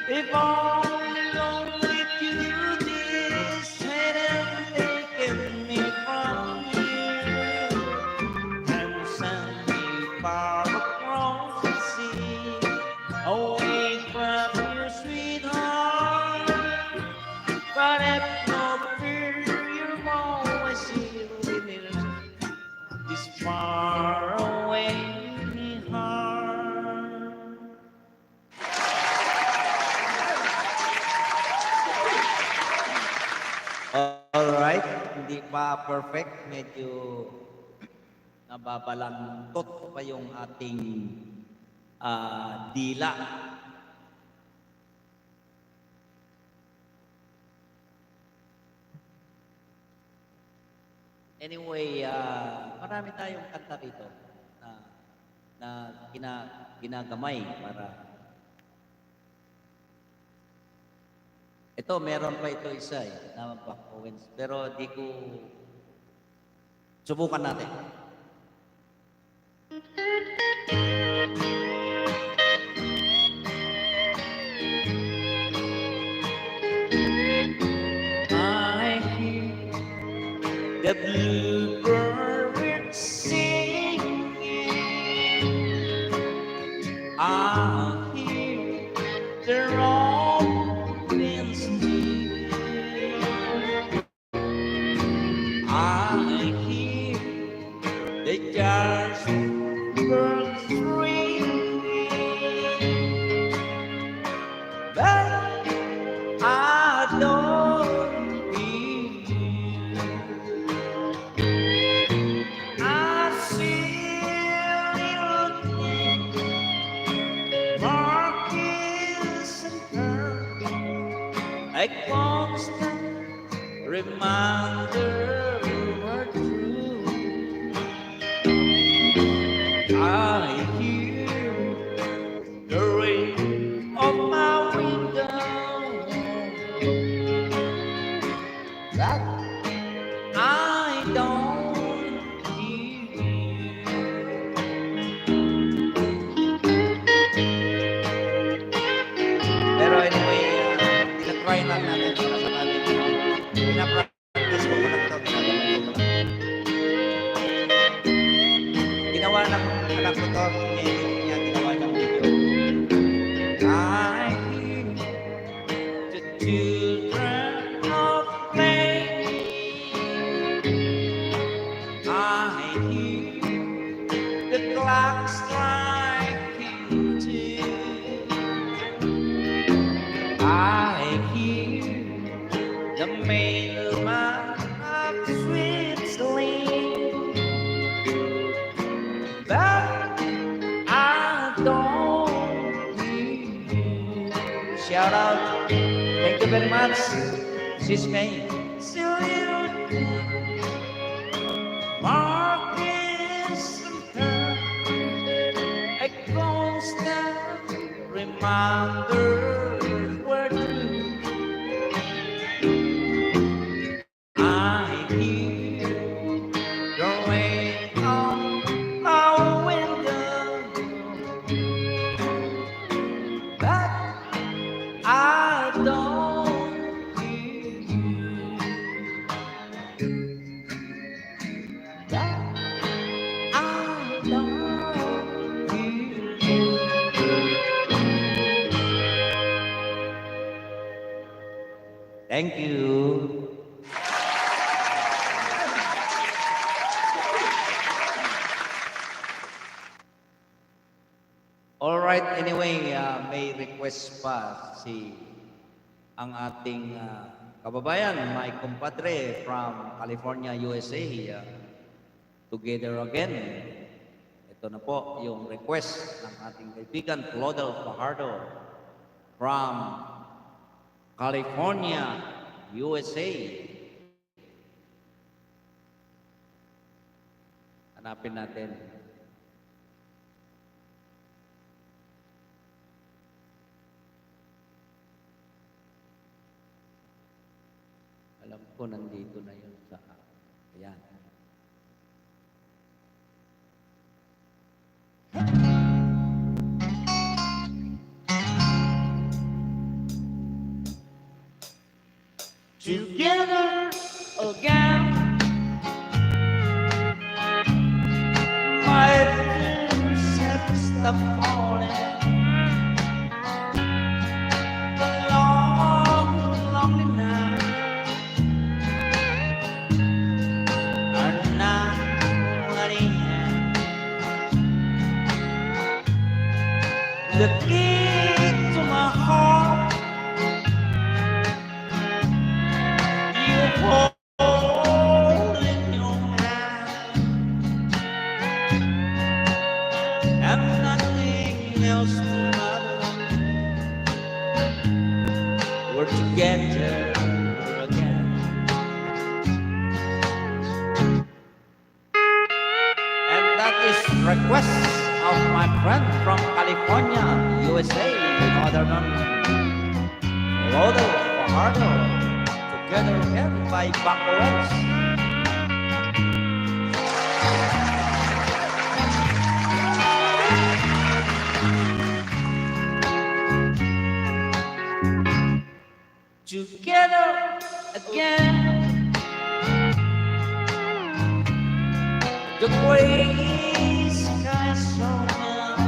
If only lonely you this hadn't taken me from you and sent me far across the sea, away from your sweetheart. But have no fear, you're always here within this far away heart. Alright, hindi pa perfect, medyo nababalantot pa yung ating dila. Anyway, marami tayong kanta rito. na ginagamay para ito, meron pa ito isa na back Owens, pero di ko subukan natin. I hear the bluebird singing. I hear the robin singing. I hear the just birds ringing. But I don't hear you. I see little things, markings and curves, a constant reminder we're true. I hear the ring of my window that I don't hear you. Pero anyway, tinatry lang natin para sa natin. Pinapractice ko lang ito. Ginawa ng anak ko to. Niya ginawa ng video. I hear the children of play. I hear the clock striking two. I hear the mailman of Switzerland, but I don't hear you. Shout out. Thank you very much, Sis May. Marcus and her, a constant reminder we're true. I hear the rain on my window, but I don't hear you. But I don't hear you. Thank you. All right, anyway, may request pa ang ating kababayan, my compadre from California, USA, together again. Ito na po yung request ng ating kaibigan, Claudel Fajardo from California, USA. Hanapin natin. Alam ko nandito na yun sa ayan. Together again, my dreams have stopped falling. The long, lonely night are not at hand. The key to my heart you hold in your hand, and nothing else matters. We're together again, and that is request of no other than Rodolfo Fajardo, together again by Baco Wells. Together again, the gray sky so melt.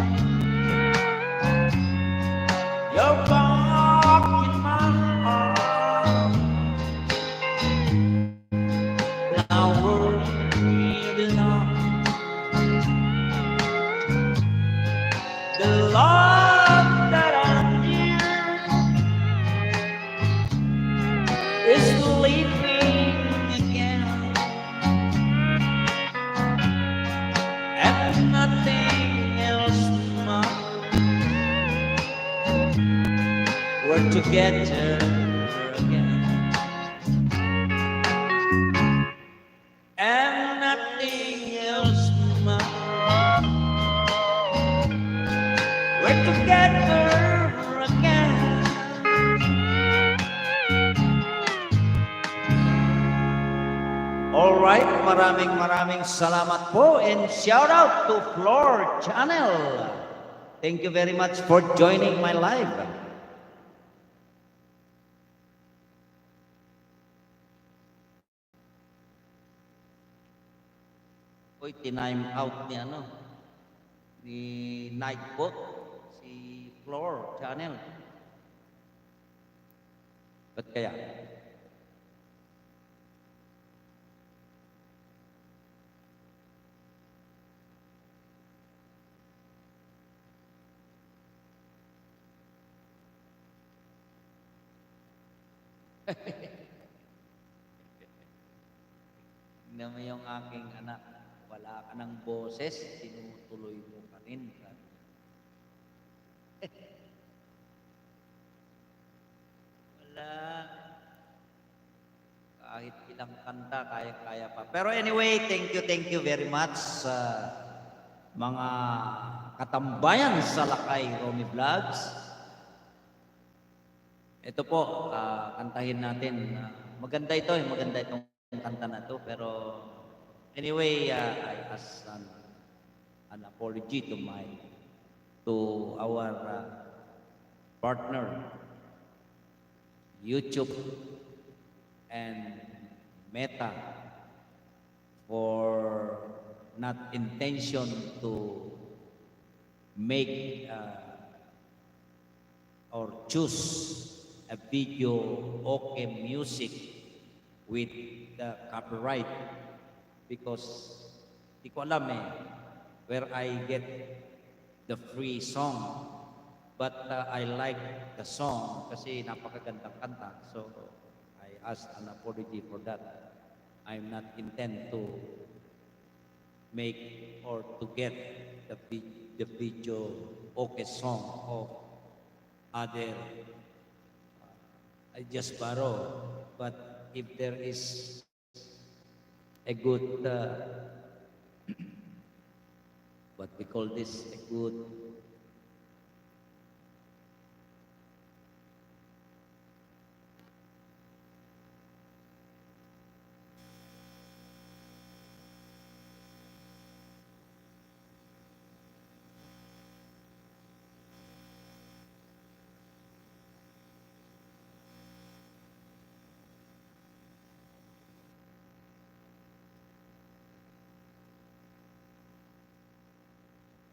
You're back in my heart. Now we're breathing up. The love that I'm near is living again, and nothing else matters. We're together again, and nothing else matters. We're together again. Alright, maraming salamat po and shout out to Floor Channel. Thank you very much for joining my live. Uy, tinime out ni ni Nightbot, si Floor Channel. Ba't kaya? Tingnan mo yung aking anak, wala ka ng boses, tinutuloy mo pa rin. Wala. Kahit ilang kanta, kaya-kaya pa. Pero anyway, thank you very much sa mga katambayan sa Lakay Romy Vlogs. Ito po, kantahin natin. Maganda itong kanta na to. Pero anyway, I ask an apology to our partner, YouTube and Meta, for not intention to make or choose a video okay music with the copyright, because di ko alam where I get the free song, but I like the song kasi napakagandang kanta, so I ask an apology for that. I'm not intend to make or to get the video okay song of other. I just borrow, but if there is a good, what we call this, a good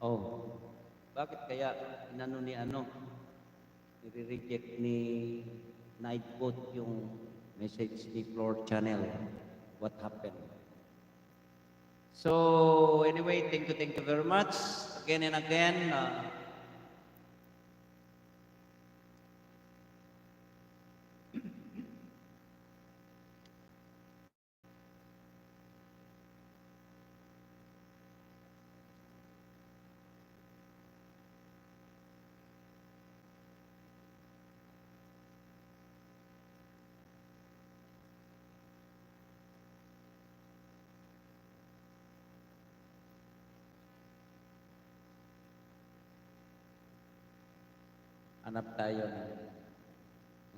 oh, bakit kaya inano ni nire-reject ni Nightbot yung message ni Floor Channel? What happened? So anyway, thank you very much again and again. Hanap tayo ng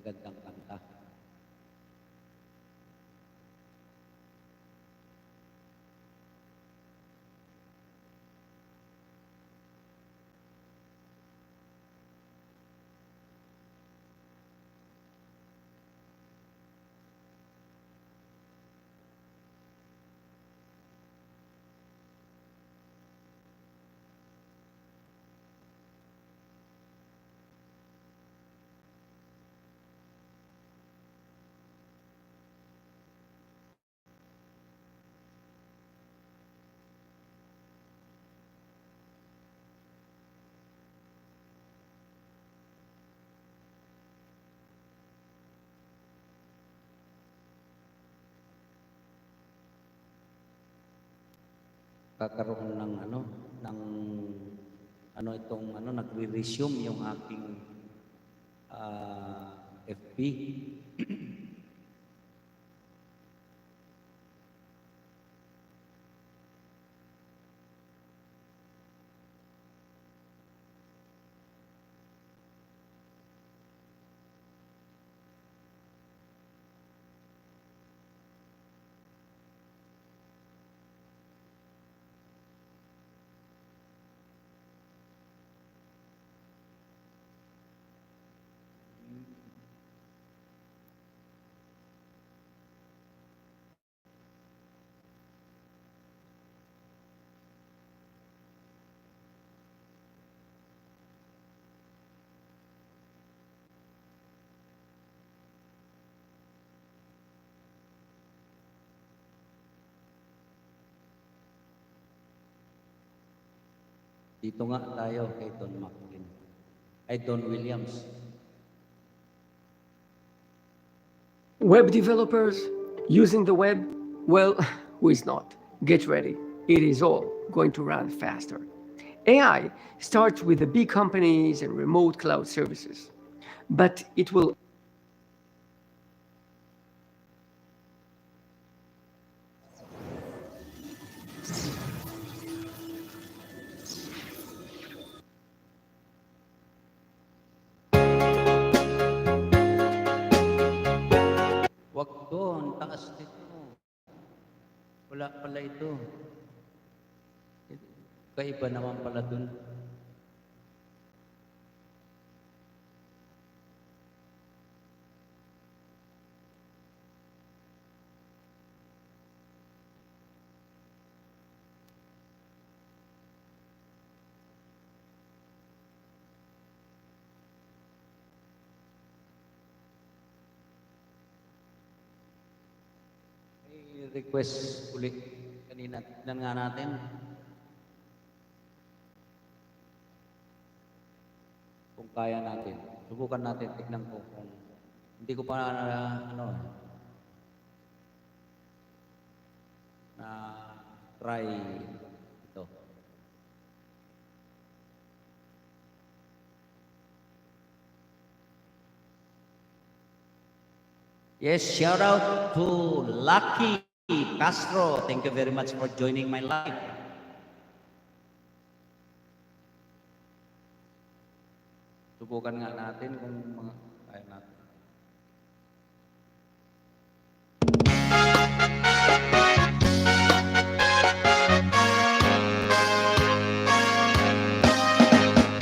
magandang kanta. Kakaroon ng nagre-resume yung aking FB. Dito nga tayo kay Don Macklin. Ay, Don Williams. Web developers using the web? Well, who is not? Get ready. It is all going to run faster. AI starts with the big companies and remote cloud services, but it will Wag doon, taas dito. Wala pala ito. Kaiba naman pala doon. Request ulit kanina. Tignan nga natin. Kung kaya natin. Subukan natin. Tignan ko kung hindi ko pa na try ito. Yes, shout out to Lucky Castro. Thank you very much for joining my live. Subukan nga natin kung kaya natin.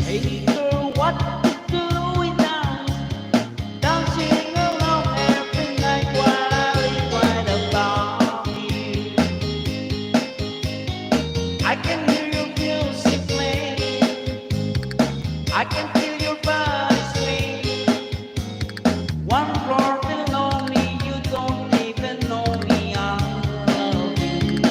Hey girl, what you doing now? Dancing along every night while I rewind about you. I can hear your music playing. I can feel your body swing. One floor below me, you don't even know me. I love you.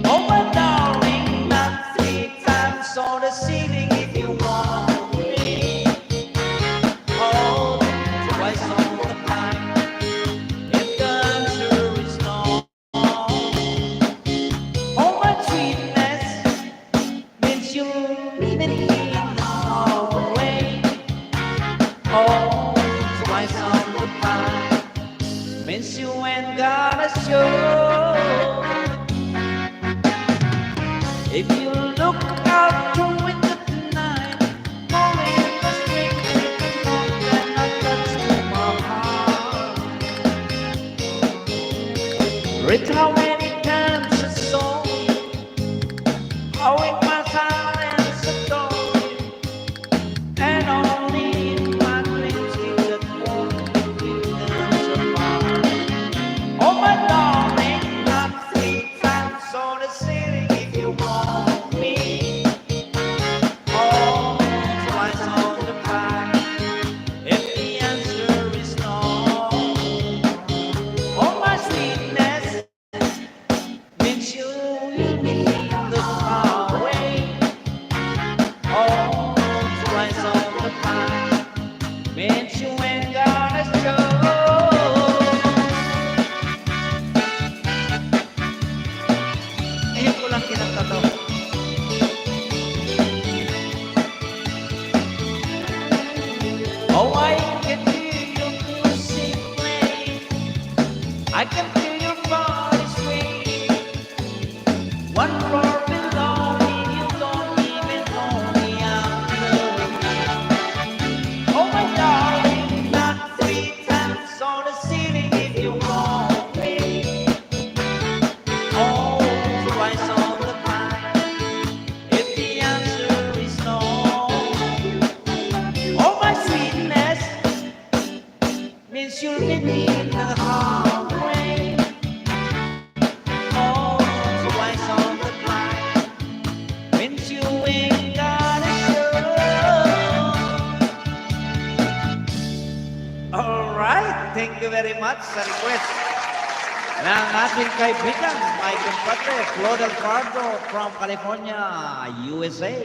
Oh my darling, not 3 times on the ceiling if you want me. Oh, twice on the time if the answer is no. Oh my sweetness means you leaving me far away. Oh, twice on the time means you ain't got a show. If you look out your window tonight, morning was breaking Read how many times I saw you, how it was silence adore you, and only in my dreams did that moment you can survive. Oh my darling, not 3 times on the ceiling if you want me. Oh, twice on the pie if the answer is no. Oh my sweetness means you will be the far away. Oh, twice on the pie means you ain't gonna show. Ngayon ko lang kinanta to. Oh, I can hear your music playing. I can feel your body swaying. One floor below me, you don't even know me. I'm loving you. Oh my darling, not 3 times on the ceiling if you want me. Oh, twice on the pie if the answer is no. Oh my sweetness means you'll meet me in the hallway. Oh, twice on the pie means you ain't gonna show. Alright, thank you very much sa request ng ating kaibigan, my compadre, Flo Del Pardo from California, USA.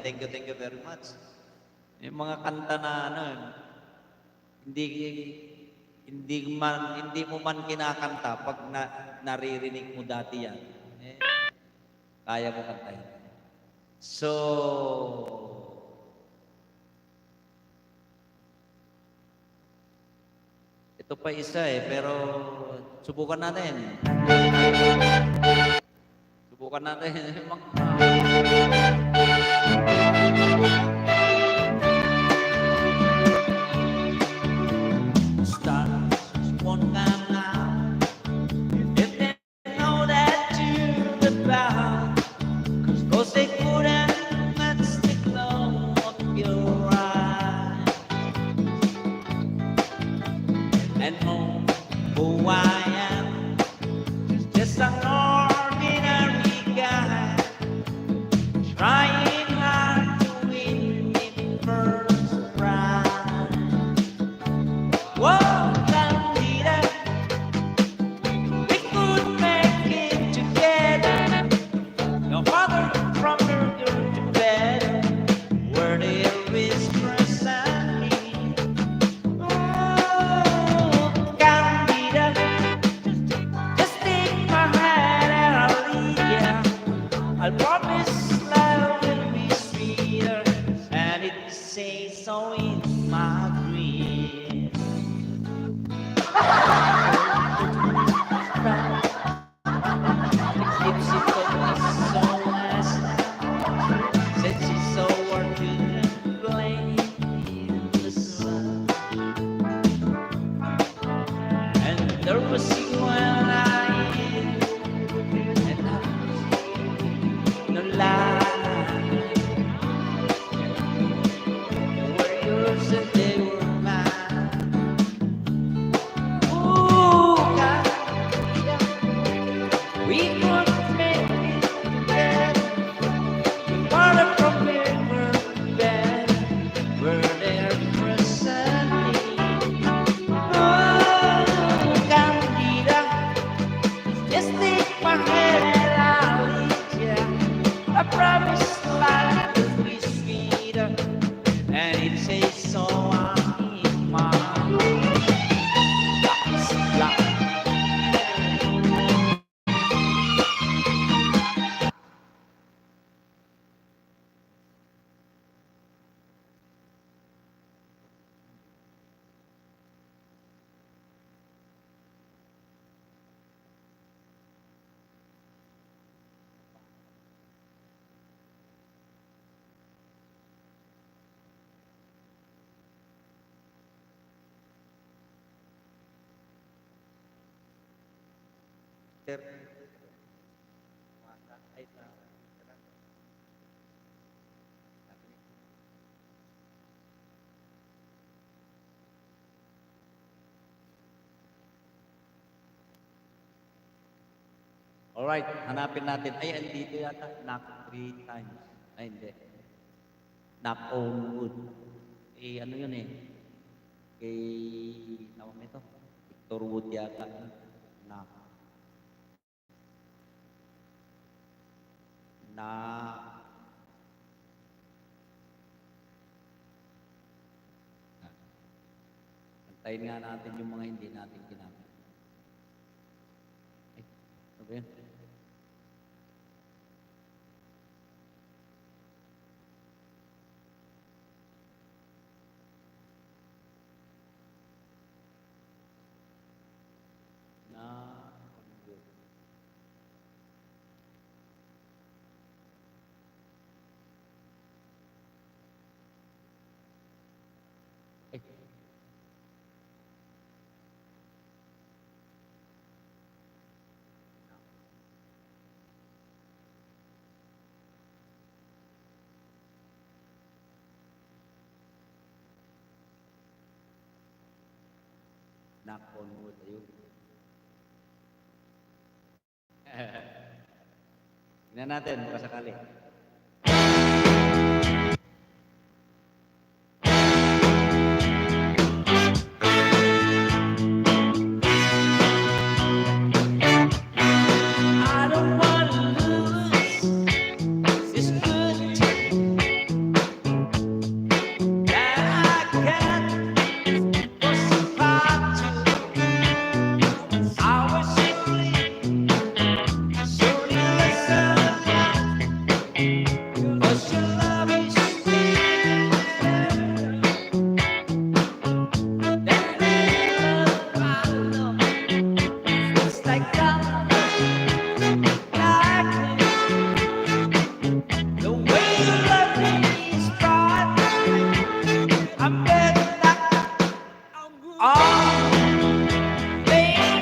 Thank you very much. Yung mga kanta na ano, hindi mo man kinakanta pag naririnig mo dati yan. Kaya mo kantahin. So, ito pa isa pero subukan natin. Subukan natin. Stars won't come out if they know that you're about. 'Cause they couldn't match the glow of your eyes. And know who I am, just an ordinary guy, trying hard to win the first prize. Whoa, Candida, we could make it together. No father from burger to bed, where there is presently. Oh, Candida, just take my hand and I'll lead ya. I'll promise love will be sweeter, and it says so in my dreams. Keeps you focused so much now. Said she's so hard to play in the sun. And there was you and I, and I was no lie. Were yours and they were mine. Ooh, God, we could make it together. Farther from where we're bed, where they're presently. Oh, Candida, Sir. Alright, hanapin natin. Ay, andito yata. Knock 3 times. Ay, hindi. Knock on wood. Eh, ano yun eh? Kay, tawag nito? Victor Wood yata. Knock. Na, antayin nga natin yung mga hindi natin ginamit. Ay, ano ba yun? Na, ay, knock on wood. Ayun. Tingnan natin, baka sakali. I don't wanna lose this good time that I got was about to. I was surely listen, but your love is still that little problem. It's like the way you love me is bright. I'm better baby.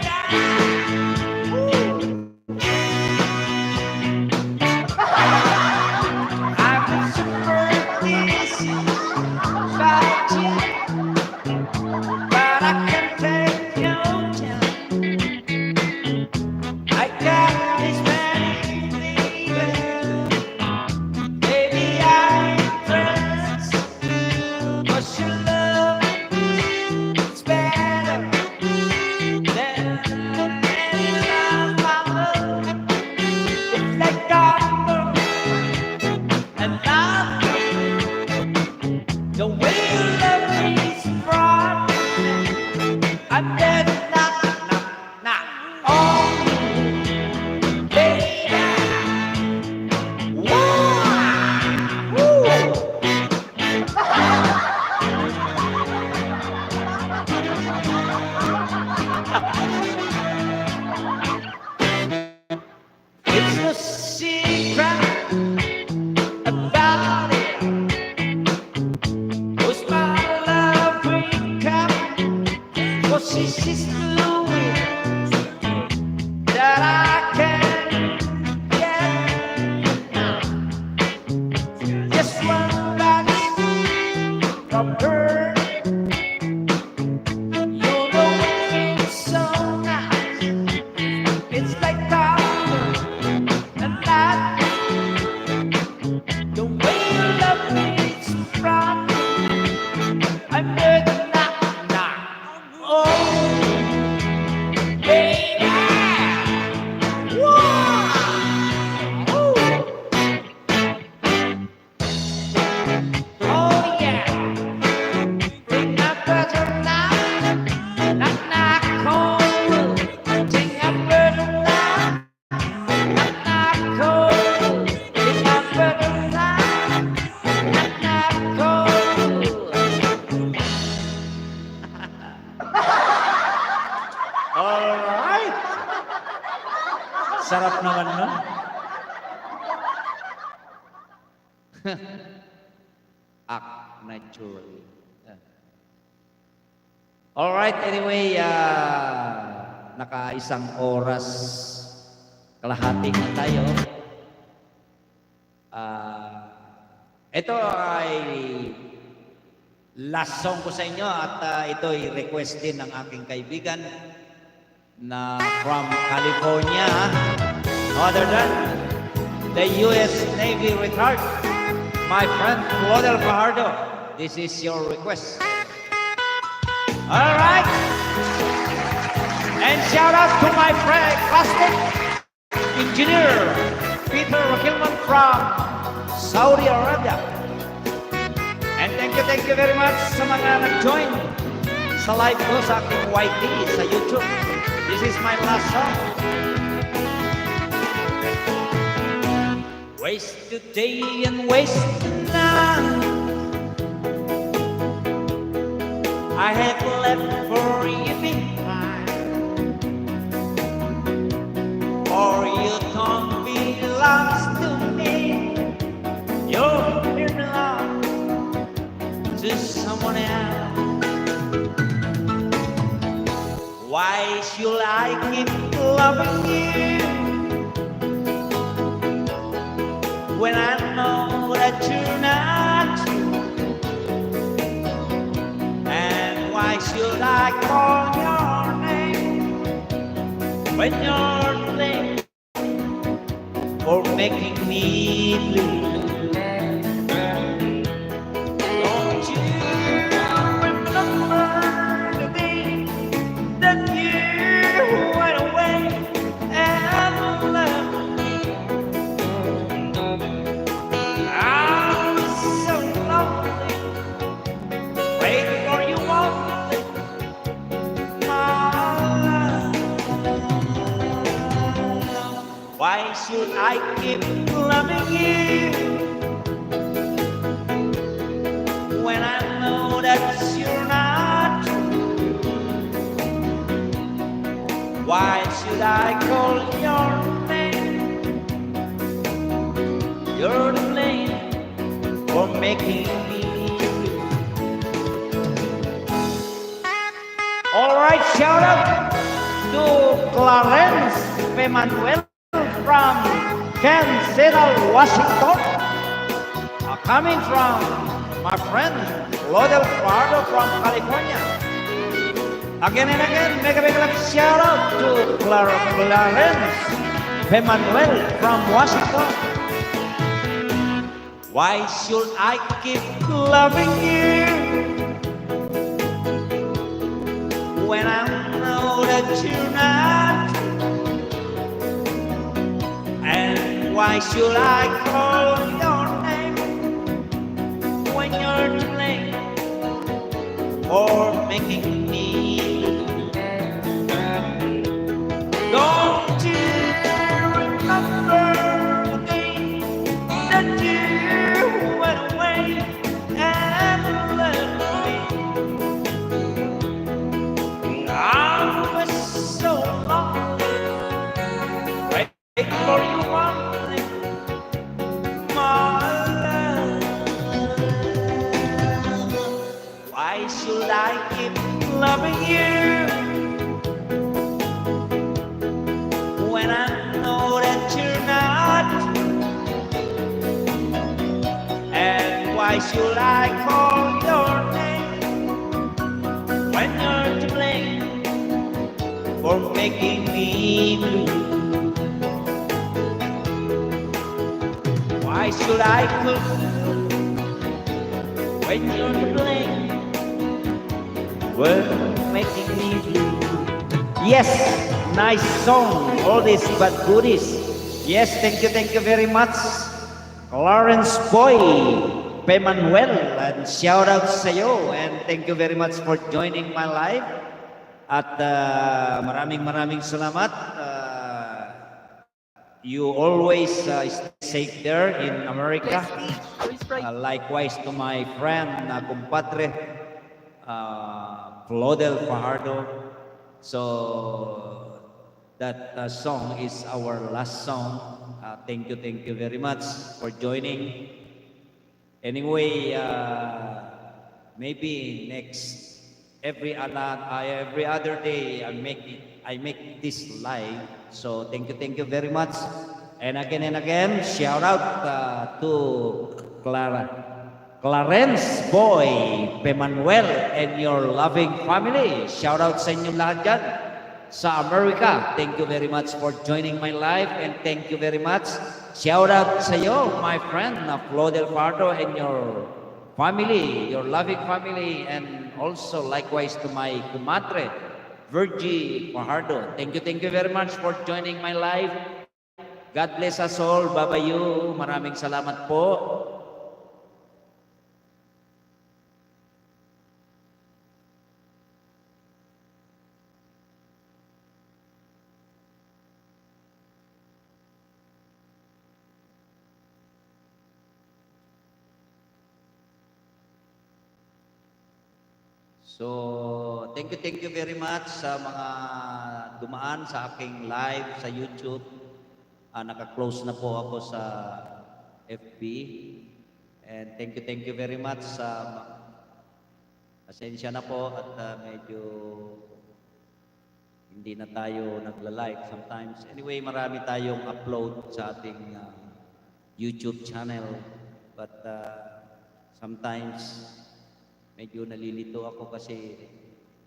I've been super easy about you, but I can't take your time. I got this many feelings. Baby, I'm impressed. But your love is better than any love I love. It's like copper and love. The way you love me is bright. I'm dead, not. Oh, baby. Wow. Woo. It's the secret about it. Was my love breakup? Was this fluid that I can get? Just one back from her. You know it's so nice. It's like copper and light. The way you love me is bright. I'm better not. Oh, baby. Wow. Ooh. Oh yeah. Think I'm better now. Knock cold. Think I'm better now. Knock cold. Think I'm better now. Knock cold. Alright. Sarap naman nun. Act naturally. Alright, anyway, Naka-isang oras kalahati na tayo. Ito ay last song ko sa inyo at ito ay request din ng aking kaibigan na from California, other than the U.S. Navy retired, my friend Claudel Fajardo. This is your request. All right. And shout out to my friend, classmate, engineer, Peter Rakilman from Saudi Arabia. And thank you very much sa mga nag-join sa live ko sa aking YT sa YouTube. This is my last song. Waste today and waste none. I have left for you behind. For you don't belong to me. You belong to someone else. Why should I keep loving you when I know that you're not true? And why should I call your name when you're late for making me blue? Don't you remember the day that you went away and left me? I was so lonely, waiting for you only, my love. Why should I keep loving you when I know that you're not true? Why should I call your name? You're to blame for making me blue. All right, shout out to Clarence Emanuel from Kansas City, Washington. Coming from my friend Claudel Fajardo from California. Again and again, make a big shout out to Clarence Emanuel from Washington. Why should I keep loving you when I know that you're not? And why should I call your name when you're too late for making me blue? Don't you remember the day that you went away and left me? I was so lonely, waiting for you only, my love. Why should I keep loving you when I know that you're not? And why should I call your name when you're to blame for making me blue? Why should I cook when you're to blame for making me blue? Yes, nice song, oldies but goodies. Yes, thank you very much, Lawrence Boy, Emanuel, and shout out sa iyo, and thank you very much for joining my live. At maraming salamat. You always stay safe there in America. Likewise to my friend, kumpadre, Claudel Fajardo. So that song is our last song. Thank you very much for joining. Anyway, maybe next every other day I make this live. So thank you very much. And again, shout out to Clarence Boy Pemanuel and your loving family. Shout out sa inyong lahat dyan sa America. Thank you very much for joining my live, and thank you very much. Shout out sa iyo, my friend Flo Del Pardo and your family, your loving family, and also likewise to my kumadre, Virgie Fajardo. Thank you very much for joining my live. God bless us all. Babayu. Maraming salamat po. So, thank you very much sa mga dumaan sa aking live sa YouTube. Naka-close na po ako sa FB. And thank you very much sa pasensya na po at medyo hindi na tayo nagla-like sometimes. Anyway, marami tayong upload sa ating YouTube channel. But sometimes medyo nalilito ako kasi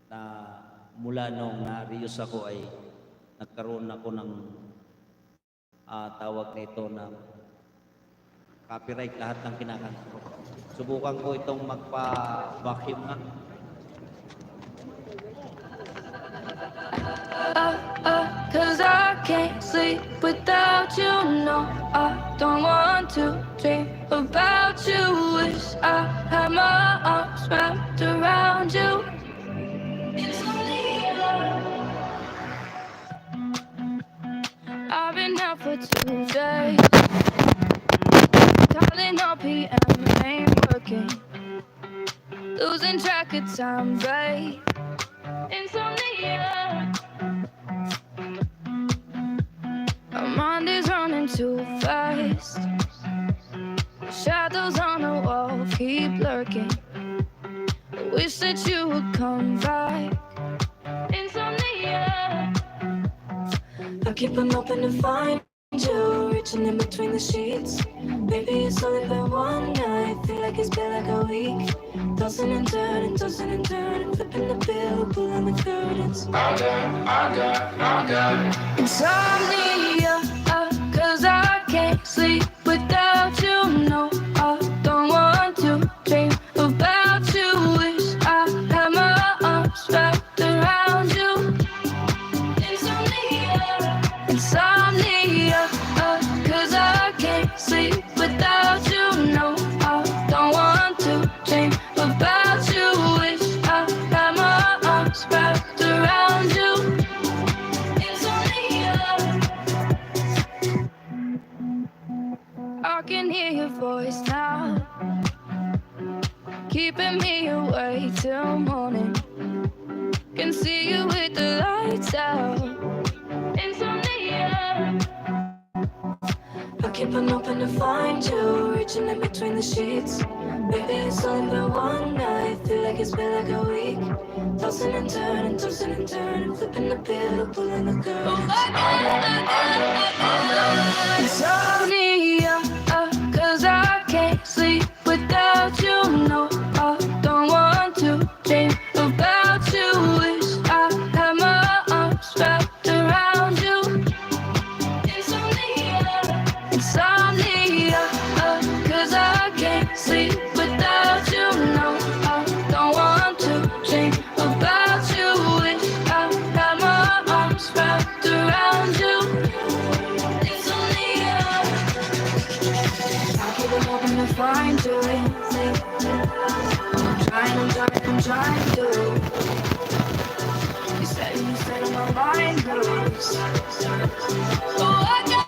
na mula nung na-reuse ako ay nagkaroon ako ng tawag nito na copyright lahat ng kinakanta ko. Subukan ko itong magpa-vacuum na. Cause I can't sleep without you, no. I don't want to dream about you. Wish I had my arms wrapped around you. It's only I've been out for 2 days, calling all PM, ain't working, losing track of time, babe. Insomnia. My mind is running too fast. Shadows on the wall keep lurking. I wish that you would come back. Insomnia. I keep on hoping to find you, reaching in between the sheets. Maybe it's only been one night, feel like it's been like a week. Tossing and turning, flipping the bill, pulling the curtains. I got insomnia, cause I can't sleep without you, no. I don't want to dream about you. Wish I had my arms wrapped around you. Insomnia, cause I can't sleep without you, no. I don't want to dream about you. Wish I had my arms wrapped around you. I can hear your voice now, keeping me awake till morning. Can see you with the lights out. Insomnia. I keep on hoping to find you, reaching in between the sheets. Maybe it's only been one night, feel like it's been like a week. Tossing and turning, flipping the pillow, pulling the curtains. Insomnia, cause I can't sleep without you, no. I don't want to dream about you. Wish I had my arms wrapped around you. Insomnia, cause I can't sleep without you, no. I don't want to dream about you. Wish I had my arms wrapped around you. Insomnia. I keep on hoping to find you. I'm trying to. You said on my mind goes. Oh, I got